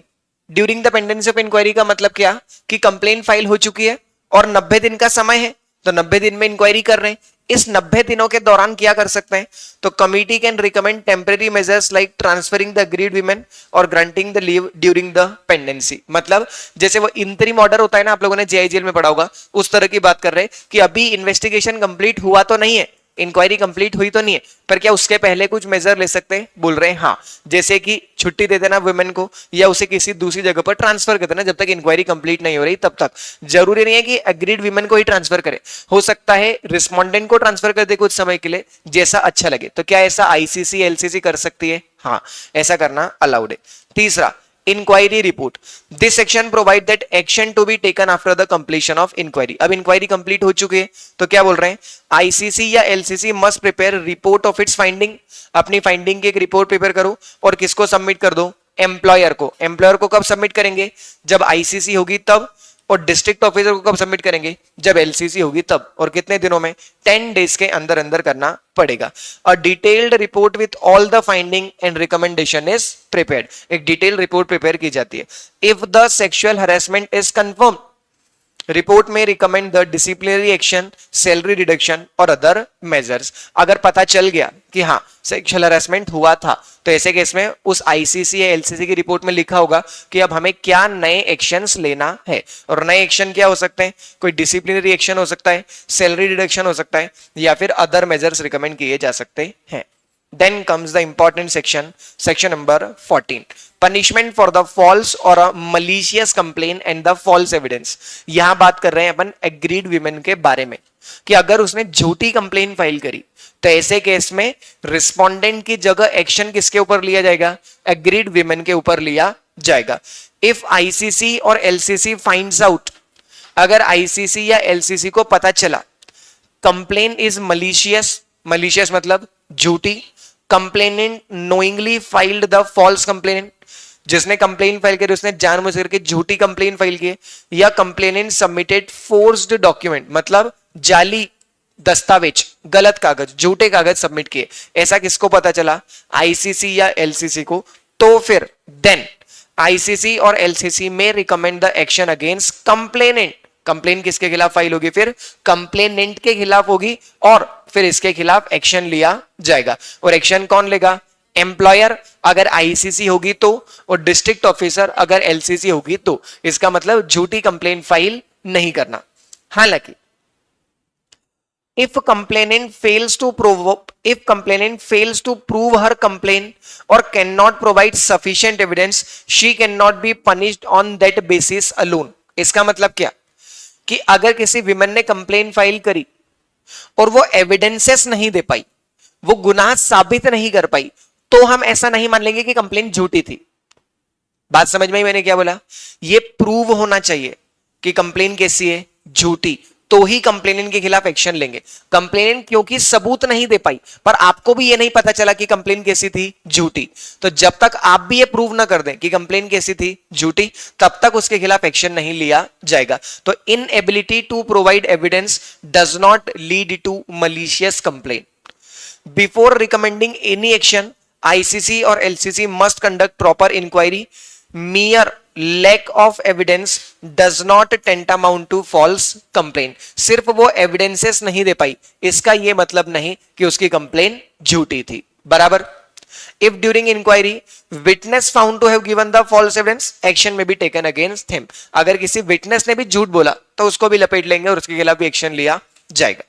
Speaker 1: During the pendency of inquiry का मतलब क्या कि कंप्लेन फाइल हो चुकी है और 90 दिन का समय है, तो 90 दिन में इंक्वायरी कर रहे हैं। इस 90 दिनों के दौरान क्या कर सकते हैं? तो committee can recommend temporary measures like transferring the aggrieved women और granting the leave during the pendency. मतलब जैसे वो इंतरिम ऑर्डर होता है ना, आप लोगों ने जेआईजेल में पढ़ा होगा, उस तरह की बात कर रहे हैं कि अभी इन्वेस्टिगेशन कंप्लीट हुआ तो नहीं है, इंक्वायरी कंप्लीट हुई तो नहीं है, पर क्या उसके पहले कुछ मेजर ले सकते हैं? बोल रहे हैं हाँ, जैसे कि छुट्टी दे देना वुमेन को या उसे किसी दूसरी जगह पर ट्रांसफर कर देना जब तक इंक्वायरी कंप्लीट नहीं हो रही तब तक। जरूरी नहीं है कि अग्रीड वुमेन को ही ट्रांसफर करे, हो सकता है रिस्पोंडेंट को ट्रांसफर कर दे कुछ समय के लिए, जैसा अच्छा लगे। तो क्या ऐसा आईसीसी एलसीसी कर सकती है? हाँ, ऐसा करना अलाउड है। तीसरा, inquiry report. This section provide that action to be taken after the completion of inquiry. अब इंक्वायरी कंप्लीट हो चुकी है तो क्या बोल रहे हैं? आईसीसी या LCC must prepare report of its finding. अपनी फाइंडिंग की एक रिपोर्ट प्रिपेयर करो और किसको सबमिट कर दो? एम्प्लॉयर को। एम्प्लॉयर को कब सबमिट करेंगे? जब आईसीसी होगी तब। और डिस्ट्रिक्ट ऑफिसर को कब सबमिट करेंगे? जब एलसीसी होगी तब। और कितने दिनों में? 10 डेज के अंदर अंदर करना पड़ेगा। A detailed report with all the finding and recommendation is prepared. एक डिटेल्ड रिपोर्ट प्रिपेयर की जाती है। If the sexual harassment is confirm, report में recommend the disciplinary action, salary reduction और अदर मेजर्स। अगर पता चल गया कि हाँ सेक्सुअल हरासमेंट हुआ था तो ऐसे केस में उस आईसीसी या एलसीसी की रिपोर्ट में लिखा होगा कि अब हमें क्या नए एक्शंस लेना है। और नए एक्शन क्या हो सकते हैं? कोई डिसिप्लिनरी एक्शन हो सकता है, सैलरी रिडक्शन हो सकता है, या फिर अदर मेजर्स रिकमेंड किए जा सकते हैं। Then comes the important section, section number 14, punishment for the false or a malicious complaint and the false evidence। यहां बात कर रहे हैं अपन एग्रीड विमेन के बारे में कि अगर उसने झूठी कंप्लेन फाइल करी तो ऐसे केस में रिस्पोंडेंट की जगह एक्शन किसके ऊपर लिया जाएगा? एग्रीड विमेन के ऊपर लिया जाएगा। इफ आईसीसी और एलसीसी फाइंड्स आउट, अगर आईसीसी या एलसीसी को पता चला कंप्लेन इज मलिशियस, मलिशियस मतलब झूठी, complainant knowingly filed the false complainant, जिसने कंप्लेन फाइल करी उसने जानबूझ करके झूठी कंप्लेन फाइल की, या कंप्लेनेंट सबमिटेड फोर्स्ड डॉक्यूमेंट मतलब जाली दस्तावेज, गलत कागज, झूठे कागज सबमिट किए, ऐसा किसको पता चला? आईसीसी या एलसीसी को। तो फिर देन आईसीसी और एलसीसी में recommend the action against complainant. Complain किसके खिलाफ फाइल होगी? फिर कंप्लेनेंट के खिलाफ होगी और फिर इसके खिलाफ एक्शन लिया जाएगा। और एक्शन कौन लेगा? एम्प्लॉयर अगर आईसीसी होगी तो, और डिस्ट्रिक्ट ऑफिसर अगर एलसीसी होगी तो। इसका मतलब झूठी कंप्लेन फाइल नहीं करना। हालांकि if complainant fails to prove her complaint or cannot provide sufficient evidence, she cannot be punished on that basis alone। इसका मतलब क्या कि अगर किसी विमेन ने कंप्लेन फाइल करी और वो एविडेंसेस नहीं दे पाई, वो गुनाह साबित नहीं कर पाई, तो हम ऐसा नहीं मान लेंगे कि कंप्लेन झूठी थी। बात समझ में आई मैंने क्या बोला? ये प्रूव होना चाहिए कि कंप्लेन कैसी है? झूठी, तो ही कंप्लेनेंट के खिलाफ एक्शन लेंगे। कंप्लेनेंट क्योंकि सबूत नहीं दे पाई, पर आपको भी ये नहीं पता चला कि कंप्लेन कैसी थी? झूठी। तो जब तक आप भी ये प्रूव ना कर दें कि कंप्लेन कैसी थी? झूठी, तब तक उसके खिलाफ एक्शन नहीं लिया जाएगा। तो inability to provide evidence does not lead to malicious complaint. Before recommending any action, ICC और LCC must conduct proper inquiry. mere lack of evidence does not tantamount to false complaint। सिर्फ वो evidences नहीं दे पाई, इसका ये मतलब नहीं कि उसकी कंप्लेन झूठी थी। बराबर। If during inquiry witness found to have given the false evidence, action may be taken against him। अगर किसी विटनेस ने भी झूठ बोला तो उसको भी लपेट लेंगे और उसके खिलाफ भी एक्शन लिया जाएगा।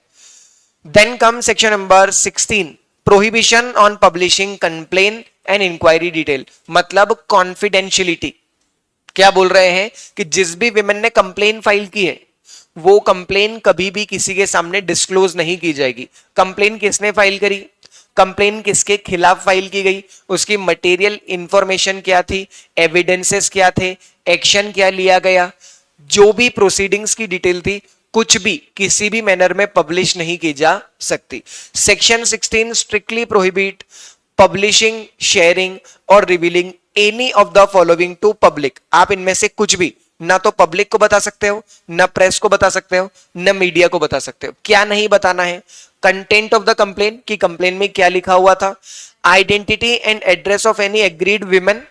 Speaker 1: Then comes section number 16, prohibition on publishing complaint and inquiry detail. मतलब कॉन्फिडेंशियलिटी। क्या बोल रहे हैं कि जिस भी विमेन ने कंप्लेन फाइल की है वो कंप्लेन कभी भी किसी के सामने डिस्क्लोज नहीं की जाएगी। कंप्लेन किसने फाइल करी, कंप्लेन किसके खिलाफ फाइल की गई, उसकी मटेरियल इंफॉर्मेशन क्या थी, एविडेंसेस क्या थे, एक्शन क्या लिया गया, जो भी प्रोसीडिंग्स की डिटेल थी, कुछ भी किसी भी मैनर में पब्लिश नहीं की जा सकती। Section 16 strictly prohibit publishing, sharing और revealing any of the following to public. आप इनमें से कुछ भी ना तो पब्लिक को बता सकते हो, ना प्रेस को बता सकते हो, ना मीडिया को बता सकते हो। क्या नहीं बताना है? कंटेंट ऑफ द कंप्लेन, की कंप्लेन में क्या लिखा हुआ था, identity and address of any agreed women.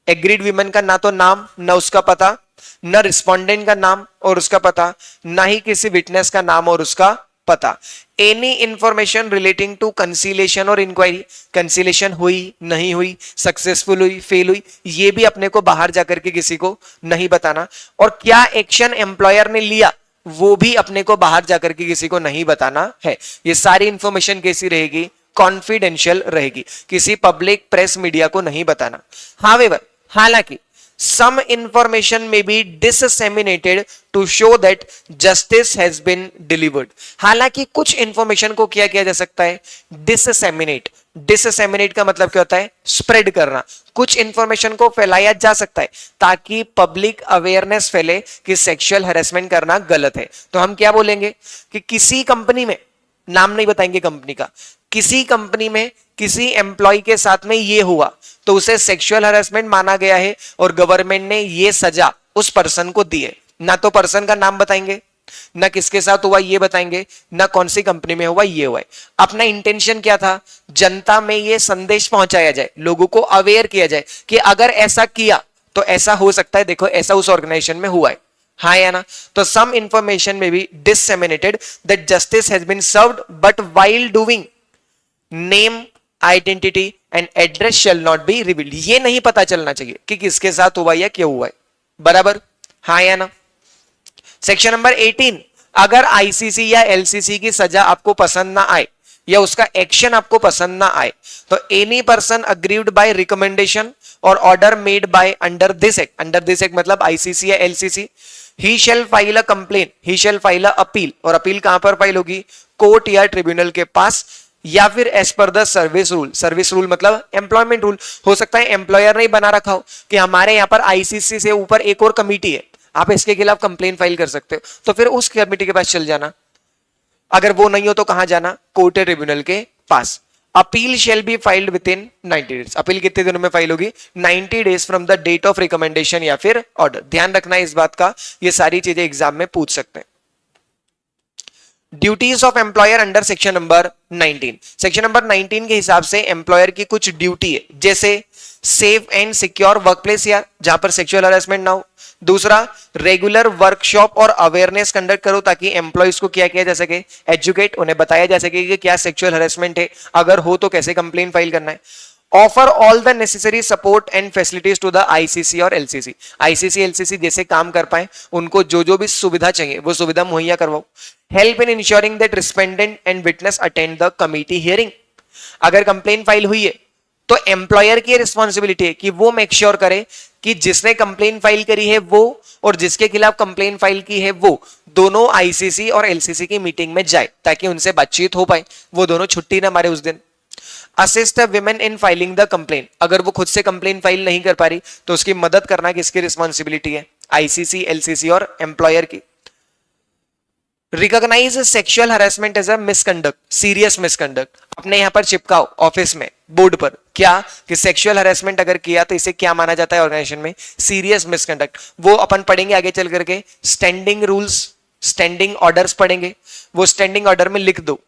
Speaker 1: Agreed women का ना तो नाम, ना उसका पता, ना रिस्पोंडेंट का नाम और उसका पता, ना ही किसी विटनेस का नाम और उसका पता। एनी इंफॉर्मेशन रिलेटिंग टू कंसीलेशन और इंक्वायरी, कंसीलेशन हुई नहीं हुई, सक्सेसफुल हुई फेल हुई, ये भी अपने को बाहर जाकर के किसी को नहीं बताना। और क्या एक्शन एम्प्लॉयर ने लिया वो भी अपने को बाहर जाकर के किसी को नहीं बताना है। ये सारी इंफॉर्मेशन कैसी रहेगी? कॉन्फिडेंशियल रहेगी, किसी पब्लिक, प्रेस, मीडिया को नहीं बताना। हावेवर, हालांकि some information may be disseminated to show that justice has been delivered। हालांकि कुछ इंफॉर्मेशन को क्या किया जा सकता है? डिससेमिनेट। डिससेमिनेट का मतलब क्या होता है? स्प्रेड करना। कुछ इंफॉर्मेशन को फैलाया जा सकता है ताकि पब्लिक अवेयरनेस फैले कि सेक्सुअल हैरेसमेंट करना गलत है। तो हम क्या बोलेंगे कि किसी कंपनी में, नाम नहीं बताएंगे कंपनी का, किसी कंपनी में किसी एम्प्लॉय के साथ में ये हुआ तो उसे सेक्सुअल हैरेसमेंट माना गया है और गवर्नमेंट ने ये सजा उस पर्सन को दी है। ना तो पर्सन का नाम बताएंगे, ना किसके साथ हुआ ये बताएंगे, ना कौन सी कंपनी में हुआ ये हुआ है। अपना इंटेंशन क्या था? जनता में ये संदेश पहुंचाया जाए, लोगों को अवेयर किया जाए कि अगर ऐसा किया तो ऐसा हो सकता है, देखो ऐसा उस ऑर्गेनाइजेशन में हुआ है। हाँ या ना? तो some information may be disseminated that justice has been served but while doing name, identity and address shall not be revealed. ये नहीं पता चलना चाहिए कि किसके साथ हुआ या क्यों हुआ है। बराबर? हाँ या ना? सेक्शन नंबर 18, अगर आईसीसी या एलसीसी की सजा आपको पसंद ना आए या उसका एक्शन आपको पसंद ना आए तो any person aggrieved by recommendation और order made by under this act, under this act मतलब आईसीसी या LCC, he shall file a complaint, he shall file a appeal. और अपील कहां पर फाइल होगी? कोर्ट या ट्रिब्यूनल के पास, या फिर as per the service rule. Service rule मतलब एम्प्लॉयमेंट रूल। हो सकता है एम्प्लॉयर ने बना रखा हो कि हमारे यहां पर आईसीसी से ऊपर एक और कमिटी है, आप इसके खिलाफ कंप्लेन फाइल कर सकते हो, तो फिर उस कमिटी के पास चल जाना। अगर वो नहीं हो तो कहां जाना? कोर्ट या ट्रिब्यूनल के पास। Appeal shall be filed within 90 days. Appeal कितने दिनों में फाइल होगी? 90 days from the date of recommendation या फिर ऑर्डर। ध्यान रखना है इस बात का, ये सारी चीजें एग्जाम में पूछ सकते हैं। Duties of employer under section number 19। Section number 19 के हिसाब से एम्प्लॉयर की कुछ ड्यूटी है, जैसे सेफ एंड सिक्योर वर्कप्लेस यार, जहां पर सेक्सुअल हरासमेंट ना हो। दूसरा, रेगुलर वर्कशॉप और अवेयरनेस कंडक्ट करो ताकि एम्प्लॉइज को क्या किया जा सके, एजुकेट, उन्हें बताया जा सके कि क्या सेक्सुअल हरासमेंट है, अगर हो तो कैसे कंप्लेन फाइल करना है। Offer all the necessary support and facilities to the ICC और एलसीसी, आईसीसी एलसीसी जैसे काम कर पाए उनको जो जो भी सुविधा चाहिए वो सुविधा मुहैया करवाओ। Help in ensuring that respondent and witness attend the committee hearing, अगर कंप्लेन फाइल हुई है तो एम्प्लॉयर की रिस्पॉन्सिबिलिटी है कि वो मेक श्योर करे कि जिसने कंप्लेन फाइल करी है वो और जिसके खिलाफ कंप्लेन फाइल की है वो दोनों आईसीसी और एलसीसी की मीटिंग में जाए ताकि उनसे बातचीत हो पाए, वो दोनों छुट्टी ना मारे उस दिन। Assist women in filing the complain, अगर वो खुद से कंप्लेन फाइल नहीं कर पा रही तो उसकी मदद करना किसकी रिस्पॉन्सिबिलिटी है, आईसीसी एलसीसी और एम्प्लॉयर की। Recognise sexual harassment as a misconduct, serious misconduct, अपने यहां पर चिपकाओ ऑफिस में बोर्ड पर क्या कि सेक्सुअल हरासमेंट अगर किया तो इसे क्या माना जाता है ऑर्गेनाइजेशन में, सीरियस मिसकंडक्ट। वो अपन पढ़ेंगे आगे चल करके, स्टैंडिंग रूल्स, स्टैंडिंग ऑर्डर्स पढ़ेंगे, वो स्टैंडिंग ऑर्डर में लिख दो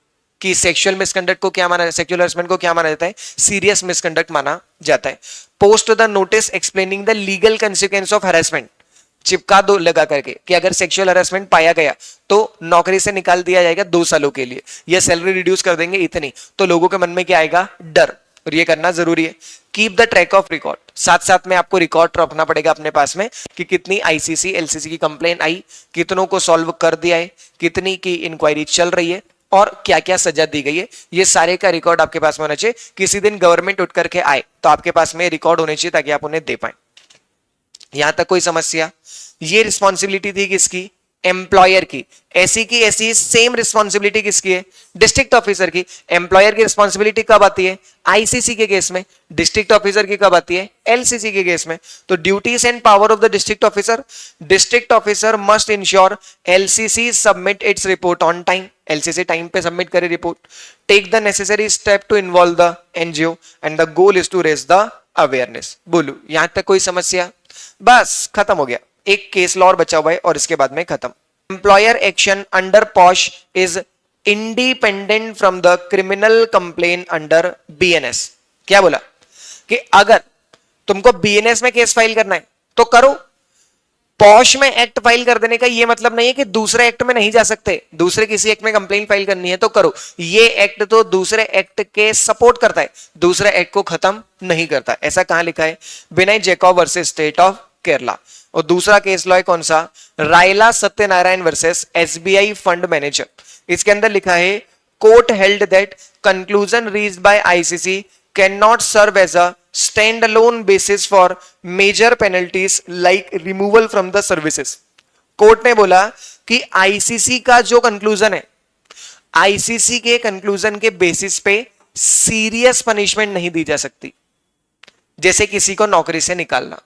Speaker 1: कि सेक्सुअल मिसकंडक्ट को क्या माना, सेक्सुअल हरासमेंट को क्या माना जाता है, सीरियस मिसकंडक्ट माना जाता है। Post the notice explaining the legal consequence of harassment, चिपका दो लगा करके कि अगर सेक्सुअल हरासमेंट पाया गया तो नौकरी से निकाल दिया जाएगा 2 सालों के लिए, या सैलरी रिड्यूस कर देंगे इतनी, तो लोगों के मन में क्या आएगा, डर, और ये करना जरूरी है। Keep the track of record, साथ साथ में आपको रिकॉर्ड रखना पड़ेगा अपने पास में कि कितनी आईसीसी एलसीसी की कंप्लेन आई, कितनों को सॉल्व कर दिया है, कितनी की इंक्वायरी चल रही है और क्या क्या सजा दी गई है, ये सारे का रिकॉर्ड आपके पास में होना चाहिए। किसी दिन गवर्नमेंट उठ करके आए तो आपके पास में रिकॉर्ड होने चाहिए ताकि आप उन्हें दे पाए। यहां तक कोई समस्या? ये रिस्पॉन्सिबिलिटी थी किसकी, एम्प्लॉयर की। ऐसी की ऐसी सेम रिस्पॉन्सिबिलिटी किसकी है, डिस्ट्रिक्ट ऑफिसर की। एम्प्लॉयर की रिस्पॉन्सिबिलिटी कब आती है, आईसीसी के केस में। डिस्ट्रिक्ट ऑफिसर की कब आती है, एलसीसी के केस में। तो duties and power of the district officer, district officer must ensure LCC submit its report on time, LCC time पे सबमिट करे report. Take the necessary step to involve the NGO and the goal is to raise the awareness. बोलो यहां तक कोई समस्या? बस खत्म हो गया, एक केस लॉ और बचा हुआ है और इसके बाद में खत्म। Employer action under posh is independent from the criminal complain under BNS. क्या बोला कि अगर तुमको बीएनएस में केस फाइल करना है तो करो, पॉश में एक्ट फाइल कर देने का ये मतलब नहीं है कि दूसरे एक्ट में नहीं जा सकते, दूसरे किसी एक्ट में कंप्लेन फाइल करनी है तो करो। ये एक्ट तो दूसरे एक्ट के सपोर्ट करता है, दूसरे एक्ट को खत्म नहीं करता। ऐसा कहां लिखा है, Vinay Jacob versus state of Kerala. और दूसरा केस लॉ है कौन सा, Rayala Satyanarayana versus SBI fund manager. इसके अंदर लिखा है court held that conclusion reached by ICC cannot serve as a stand alone basis for major penalties like removal from the services. Court ने बोला कि आईसीसी का जो कंक्लूजन है, आईसीसी के कंक्लूजन के बेसिस पे सीरियस पनिशमेंट नहीं दी जा सकती, जैसे किसी को नौकरी से निकालना।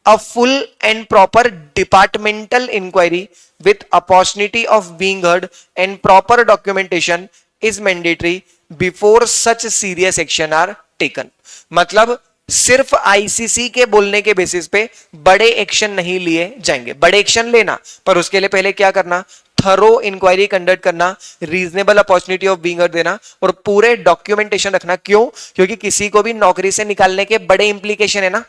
Speaker 1: A full and proper departmental inquiry with opportunity of being heard and proper documentation is mandatory before such serious action are taken। मतलब सिर्फ आईसीसी के बोलने के बेसिस पे बड़े एक्शन नहीं लिए जाएंगे। बड़े एक्शन लेना पर उसके लिए पहले क्या करना, थरो इंक्वायरी कंडक्ट करना, रीजनेबल अपॉर्चुनिटी ऑफ बीइंग हेard देना और पूरे डॉक्यूमेंटेशन रखना। क्यों? क्योंकि किसी को भी नौकरी से निकालने के बड़े इंप्लीकेशन है ना,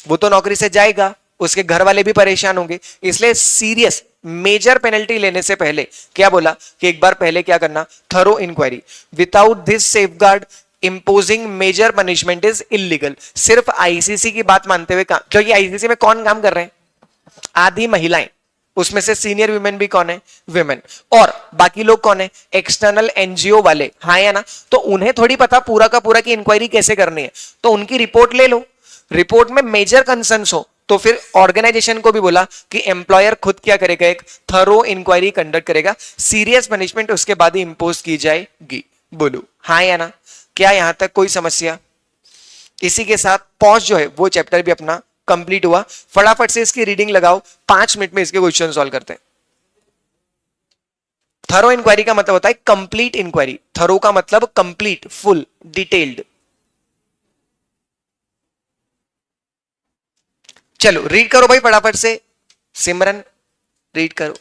Speaker 1: वो तो नौकरी से जाएगा, उसके घर वाले भी परेशान होंगे, इसलिए सीरियस मेजर पेनल्टी लेने से पहले क्या बोला कि एक बार पहले क्या करना, thorough inquiry. Without this safeguard imposing major punishment is illegal. सिर्फ आईसीसी की बात मानते हुए काम, क्योंकि आईसीसी में कौन काम कर रहे हैं, आधी महिलाएं, उसमें से सीनियर विमेन भी कौन है, विमेन, और बाकी लोग कौन है, एक्सटर्नल एनजीओ वाले, हाँ या ना। तो उन्हें थोड़ी पता पूरा का पूरा की इंक्वायरी कैसे करनी है, तो उनकी रिपोर्ट ले लो। रिपोर्ट में मेजर कंसर्न्स हो तो फिर ऑर्गेनाइजेशन को भी बोला कि एम्प्लॉयर खुद क्या करेगा, एक थरो इंक्वायरी कंडक्ट करेगा, सीरियस पनिशमेंट उसके बाद ही इंपोज की जाएगी। बोलो हाँ या ना? क्या यहां तक कोई समस्या? इसी के साथ पॉज जो है वो चैप्टर भी अपना कंप्लीट हुआ। फटाफट से इसकी रीडिंग लगाओ, 5 मिनट में इसके क्वेश्चन सॉल्व करते हैं। थरो इंक्वायरी का मतलब होता है कंप्लीट इंक्वायरी, थरो का मतलब कंप्लीट, फुल, डिटेल्ड। चलो रीड करो भाई फटाफट से, सिमरन रीड करो।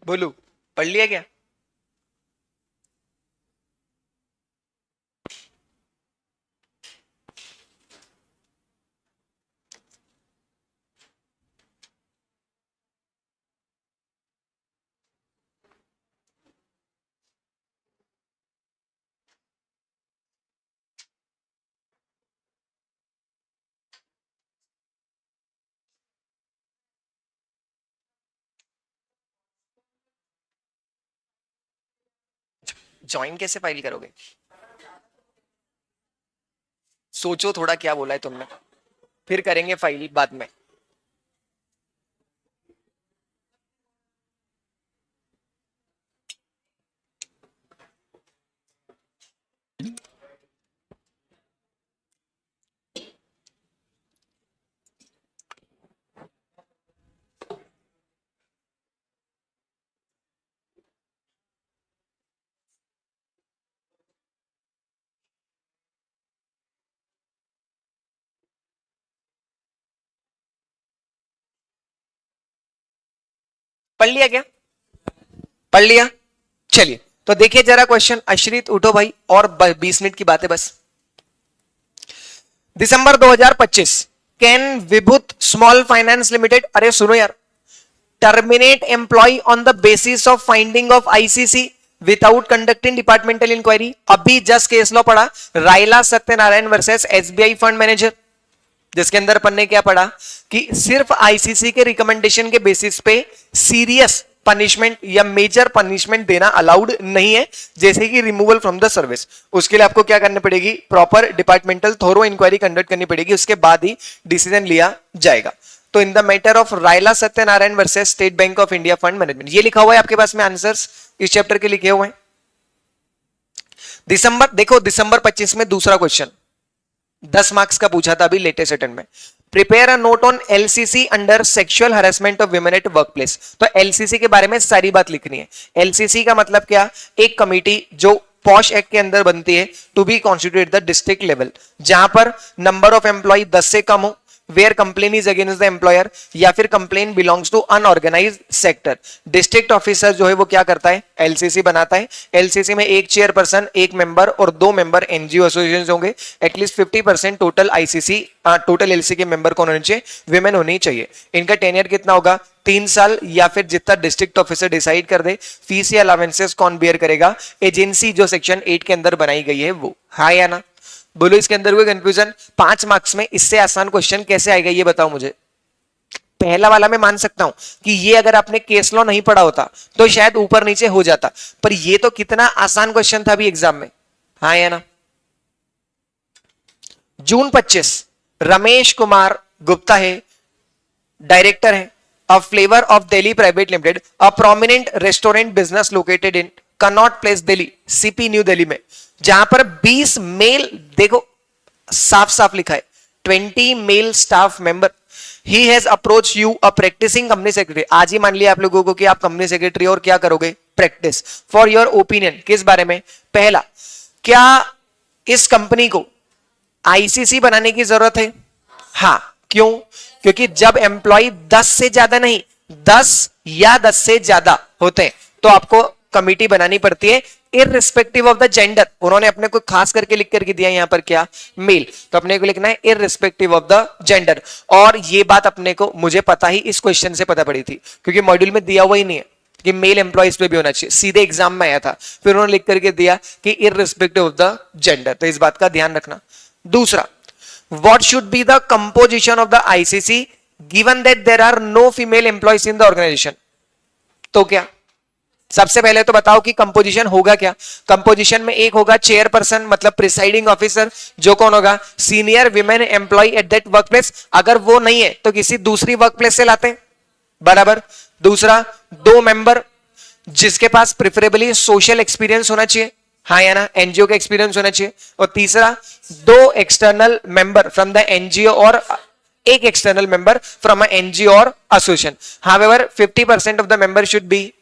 Speaker 1: बोलू, पढ़ लिया क्या? ज्वाइन कैसे फाइल करोगे? सोचो थोड़ा, क्या बोला है तुमने, फिर करेंगे फाइल बाद में। पढ़ लिया क्या? पढ़ लिया। चलिए तो देखिए जरा क्वेश्चन, अश्रित उठो भाई, और 20 मिनट की बात है बस। दिसंबर 2025, कैन विभूत स्मॉल फाइनेंस लिमिटेड, अरे सुनो यार, terminate employee on the basis of finding of ICC without conducting departmental inquiry. अभी जस्ट केस लॉ पढ़ा, Rayala Satyanarayana versus SBI fund manager, जिसके अंदर अपन ने क्या पढ़ा कि सिर्फ आईसीसी के रिकमेंडेशन के बेसिस पे सीरियस पनिशमेंट या मेजर पनिशमेंट देना अलाउड नहीं है, जैसे कि रिमूवल फ्रॉम द सर्विस। उसके लिए आपको क्या करनी पड़ेगी, प्रॉपर डिपार्टमेंटल थोरो इंक्वायरी कंडक्ट करनी पड़ेगी, उसके बाद ही डिसीजन लिया जाएगा। तो in the matter of Raila Satyanarayana versus state bank of India fund management, ये लिखा हुआ है आपके पास में, आंसर्स इस चैप्टर के लिखे हुए हैं। दिसंबर, देखो दिसंबर 25 में दूसरा क्वेश्चन 10 मार्क्स का पूछा था अभी लेटेस्ट अटेम्प्ट में। Prepare a note on LCC under sexual harassment of women at work place. तो एलसीसी के बारे में सारी बात लिखनी है। एलसीसी का मतलब क्या, एक कमिटी जो पॉश एक्ट के अंदर बनती है to be constitute the district level, जहां पर नंबर ऑफ एम्प्लॉय 10 से कम हो, where complain is against the employer, या फिर complain belongs to unorganised sector. District officer जो है वो क्या करता है, एलसीसी बनाता है। एलसीसी में एक चेयरपर्सन, एक मेंबर और 2 मेंबर एनजीओ एसोसिएशन होंगे। At least 50% total ICC total LC के मेंबर कौन होने चाहिए, विमेन होनी चाहिए। इनका टेनियर कितना होगा, 3 साल, या फिर जितना डिस्ट्रिक्ट ऑफिसर डिसाइड कर दे। फीस या अलावेंसेस कौन बियर करेगा, एजेंसी जो सेक्शन 8 के अंदर बनाई गई है वो। हाँ या ना, बोलो इसके अंदर कोई कंफ्यूजन? 5 मार्क्स में इससे आसान क्वेश्चन कैसे आएगा ये बताओ मुझे। पहला वाला मैं मान सकता हूं कि ये अगर आपने केस लॉ नहीं पढ़ा होता तो शायद ऊपर नीचे हो जाता, पर ये तो कितना आसान क्वेश्चन था अभी एग्जाम में। हाँ या ना। जून 25, रमेश कुमार गुप्ता है, डायरेक्टर है, a flavour of Delhi private limited, a prominent restaurant business located in Connaught place Delhi, CP new Delhi में, जहां पर 20 मेल, देखो साफ साफ लिखा है 20 male staff member. He has approach you a practising company secretary. आज ही मान लिया आप लोगों को कि आप कंपनी सेक्रेटरी और क्या करोगे, प्रैक्टिस। फॉर योर ओपिनियन, किस बारे में, पहला, क्या इस कंपनी को आईसीसी बनाने की जरूरत है? हाँ, क्यों? क्योंकि जब एम्प्लॉय 10 से ज्यादा नहीं, 10 या 10 से ज्यादा होते हैं तो आपको कमिटी बनानी पड़ती है, इररिस्पेक्टिव ऑफ द जेंडर। उन्होंने अपने को खास करके लिख करके दिया यहां पर क्या, मेल, तो अपने को लिखना है इररिस्पेक्टिव ऑफ द जेंडर। और ये बात अपने को, मुझे पता ही इस क्वेश्चन से पता पड़ी थी, क्योंकि मॉड्यूल में दिया हुआ ही नहीं है कि मेल एम्प्लॉइज पे भी होना चाहिए, सीधे एग्जाम में आया था, फिर उन्होंने लिख करके दिया कि इररिस्पेक्टिव ऑफ द जेंडर, तो इस बात का ध्यान रखना। दूसरा, what should be the composition of the ICC given that there are no female employees in the organization? तो क्या, सबसे पहले तो बताओ कि कंपोजिशन होगा क्या। कंपोजिशन में एक होगा चेयरपर्सन, मतलब प्रिसाइडिंग ऑफिसर, जो कौन होगा, senior women employee at that work place. अगर वो नहीं है तो किसी दूसरी वर्क प्लेस से लाते हैं, बराबर। दूसरा, 2 मेंबर जिसके पास प्रिफरेबली सोशल एक्सपीरियंस होना चाहिए, हाँ या ना, एनजीओ का एक्सपीरियंस होना चाहिए। और तीसरा, 2 external member from the NGO और 1 एक्सटर्नल मेंबर फ्रॉम एनजीओ और association. However 50% of the member should be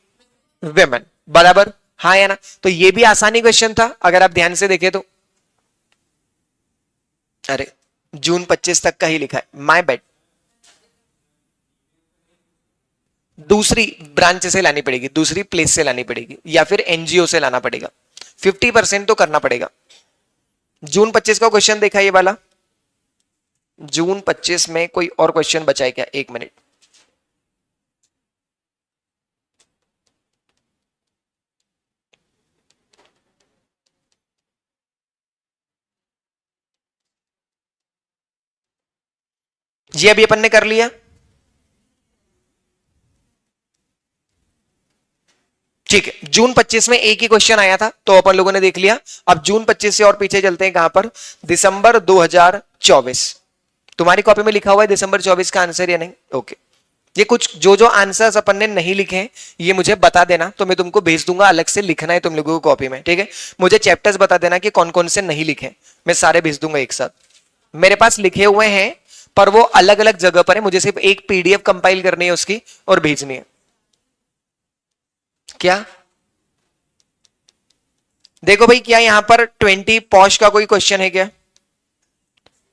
Speaker 1: women, बराबर, हाँ या ना। तो ये भी आसानी क्वेश्चन था अगर आप ध्यान से देखें तो। अरे जून 25 तक का ही लिखा है, माय बैड। दूसरी ब्रांच से लानी पड़ेगी, दूसरी प्लेस से लानी पड़ेगी, या फिर एनजीओ से लाना पड़ेगा। 50% तो करना पड़ेगा। जून 25 का क्वेश्चन देखा ये वाला। जून 25 में कोई और क्वेश्चन बचा है क्या? एक मिनट। जी अभी अपन ने कर लिया। ठीक है, जून 25 में एक ही क्वेश्चन आया था तो अपन लोगों ने देख लिया। अब जून 25 से और पीछे चलते हैं, कहां पर? दिसंबर 2024। तुम्हारी कॉपी में लिखा हुआ है दिसंबर 24 का आंसर या नहीं? ओके। ये कुछ जो जो आंसर्स अपन ने नहीं लिखे हैं ये मुझे बता देना, तो मैं तुमको भेज दूंगा, अलग से लिखना है तुम लोगों को कॉपी में, ठीक है? मुझे चैप्टर्स बता देना कि कौन कौन से नहीं लिखे, मैं सारे भेज दूंगा एक साथ। मेरे पास लिखे हुए हैं पर वो अलग अलग जगह पर है, मुझे सिर्फ एक पीडीएफ कंपाइल करनी है उसकी और भेजनी है। क्या देखो भाई, क्या यहां पर 20 पॉश का कोई क्वेश्चन है क्या?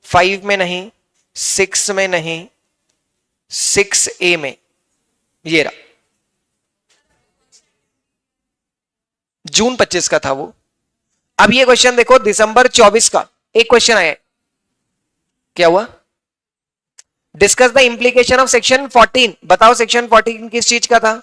Speaker 1: 5 में नहीं, 6 में नहीं, 6A में ये रहा, जून 25 का था वो। अब ये क्वेश्चन देखो, दिसंबर 24 का एक क्वेश्चन आया है। क्या हुआ? Discuss the implication of section 14। बताओ सेक्शन 14 किस चीज का था?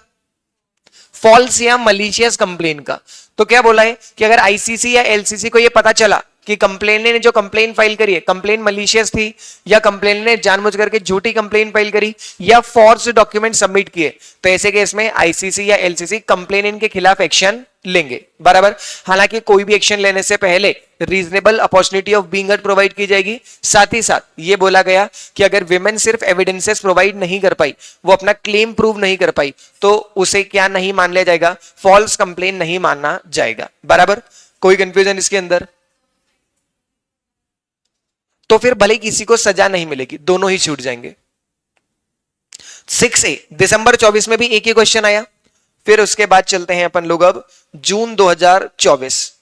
Speaker 1: फॉल्स या मलिशियस कंप्लेन का। तो क्या बोला है कि अगर आईसीसी या एलसीसी को ये पता चला कि कंप्लेनेंट ने जो कंप्लेन फाइल करी है कंप्लेन मलिशियस थी, या कंप्लेनेंट ने जानबूझ करके झूठी कंप्लेन फाइल करी, या फॉर्स डॉक्यूमेंट सबमिट किए, तो ऐसे केस में आईसीसी या एलसीसी कंप्लेनेंट के खिलाफ एक्शन लेंगे। बराबर। हालांकि कोई भी एक्शन लेने से पहले reasonable opportunity of being heard provide की जाएगी। साथ ही साथ ये बोला गया कि अगर विमेन सिर्फ एविडेंसेस प्रोवाइड नहीं कर पाई, वो अपना क्लेम प्रूव नहीं कर पाई, तो उसे क्या नहीं मान लिया जाएगा? फॉल्स कंप्लेन नहीं मानना जाएगा। बराबर। कोई कंफ्यूजन इसके अंदर? तो फिर भले किसी को सजा नहीं मिलेगी, दोनों ही छूट जाएंगे। 6A दिसंबर 24 में भी एक ही क्वेश्चन आया। फिर उसके बाद चलते हैं अपन लोग अब जून 2024।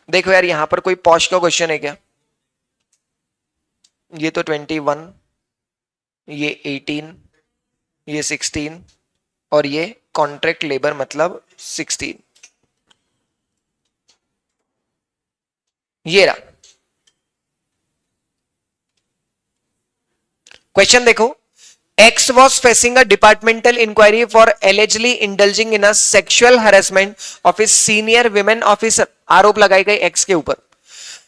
Speaker 1: देखो यार, यहां पर कोई पॉश का क्वेश्चन है क्या? ये तो 21, ये 18, ये 16 और ये कॉन्ट्रैक्ट लेबर मतलब 16। ये रहा क्वेश्चन। देखो, X was facing a departmental inquiry for allegedly indulging in a sexual harassment of his senior women officer। आरोप लगाए गए X के ऊपर।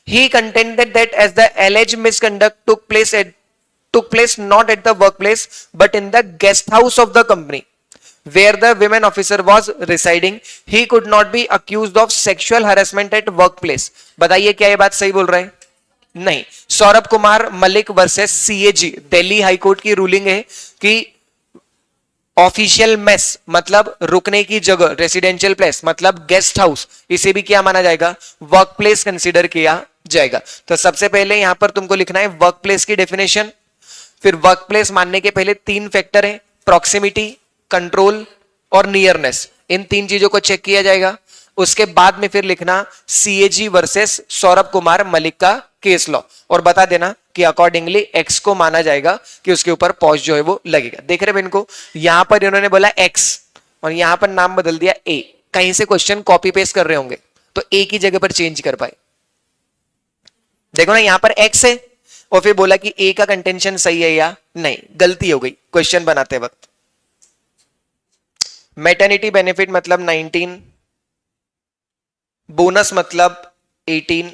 Speaker 1: He contended that as the alleged misconduct took place not at the workplace but in the guest house of the company where the women officer was residing, he could not be accused of sexual harassment at workplace। बताइए क्या ये बात सही बोल रहे हैं? नहीं। Saurabh Kumar Malik versus CAG, Delhi high court की रूलिंग है कि ऑफिशियल मेस मतलब रुकने की जगह, रेसिडेंशियल प्लेस मतलब गेस्ट हाउस, इसे भी क्या माना जाएगा? वर्क प्लेस कंसिडर किया जाएगा। तो सबसे पहले यहां पर तुमको लिखना है वर्क प्लेस की डेफिनेशन। फिर वर्क प्लेस मानने के पहले 3 फैक्टर है, प्रॉक्सिमिटी, कंट्रोल और नियरनेस। इन 3 चीजों को चेक किया जाएगा। उसके बाद में फिर लिखना सीएजी वर्सेस सौरभ कुमार मलिक का केस लॉ, और बता देना कि अकॉर्डिंगली एक्स को माना जाएगा कि उसके ऊपर पॉज जो है वो लगेगा। देख रहे इनको, यहां पर इन्होंने बोला एक्स और यहां पर नाम बदल दिया ए। कहीं से क्वेश्चन कॉपी पेस्ट कर रहे होंगे तो एक ही जगह पर चेंज कर पाए। देखो ना, यहां पर एक्स है और फिर बोला कि ए का कंटेंशन सही है या नहीं। गलती हो गई क्वेश्चन बनाते वक्त। मैटरनिटी बेनिफिट मतलब 19, बोनस मतलब 18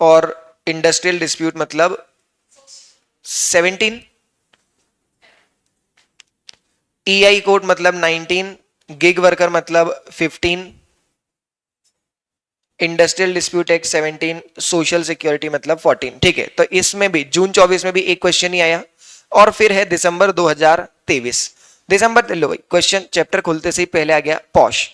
Speaker 1: और इंडस्ट्रियल डिस्प्यूट मतलब 17, ईआई कोड मतलब 19, गिग वर्कर मतलब 15, industrial dispute act 17, social security मतलब 14। ठीक है, तो इसमें भी जून 24 में भी एक क्वेश्चन ही आया और फिर है दिसंबर 2023। दिसंबर लो भाई, क्वेश्चन चैप्टर खुलते से ही पहले आ गया posh.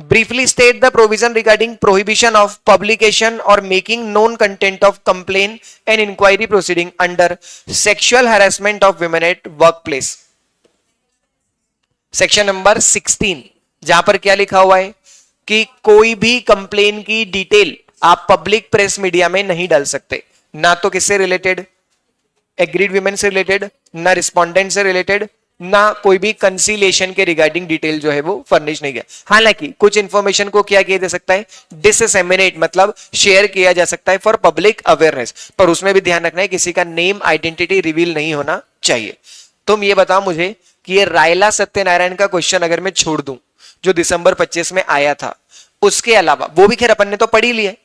Speaker 1: Briefly state the provision regarding prohibition of publication or making known content of complaint and inquiry proceeding under sexual harassment of women at workplace। Section number 16, जहां पर क्या लिखा हुआ है? कि कोई भी कंप्लेन की डिटेल आप पब्लिक प्रेस मीडिया में नहीं डाल सकते, ना तो किससे रिलेटेड, एग्रीड वीमेन से रिलेटेड, ना रिस्पोंडेंट से रिलेटेड, ना कोई भी कंसीलिएशन के रिगार्डिंग डिटेल जो है वो फर्निश नहीं किया। हालांकि कुछ इंफॉर्मेशन को क्या किया जा सकता है, डिससेमिनेट मतलब शेयर किया जा सकता है फॉर पब्लिक अवेयरनेस, पर उसमें भी ध्यान रखना है किसी का नेम आइडेंटिटी रिवील नहीं होना चाहिए। तुम ये बताओ मुझे कि ये रायला सत्यनारायण का क्वेश्चन अगर मैं छोड़ दूं जो दिसंबर 25 में आया था, उसके अलावा, वो भी खैर अपन ने तो पढ़ी ली है,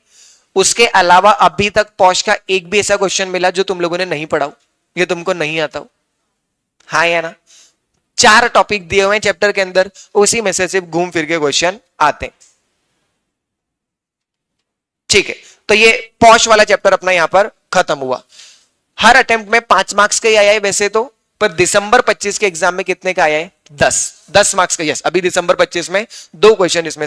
Speaker 1: उसके अलावा अभी तक पॉश का एक भी ऐसा क्वेश्चन मिला जो तुम लोगों ने नहीं पढ़ा हो, ये तुमको नहीं आता हो? हाँ या ना? 4 टॉपिक दिए हुए हैं चैप्टर के अंदर, उसी में से सिर्फ घूम फिर के क्वेश्चन आते हैं। ठीक है, तो ये पॉश वाला चैप्टर अपना यहां पर खत्म हुआ। हर अटेम्प्ट में 5 मार्क्स का ही आया है वैसे तो, पर दिसंबर 25 के एग्जाम में कितने का आया है? 10 मार्क्स का। यस, अभी दिसंबर 25 में 2 क्वेश्चन इसमें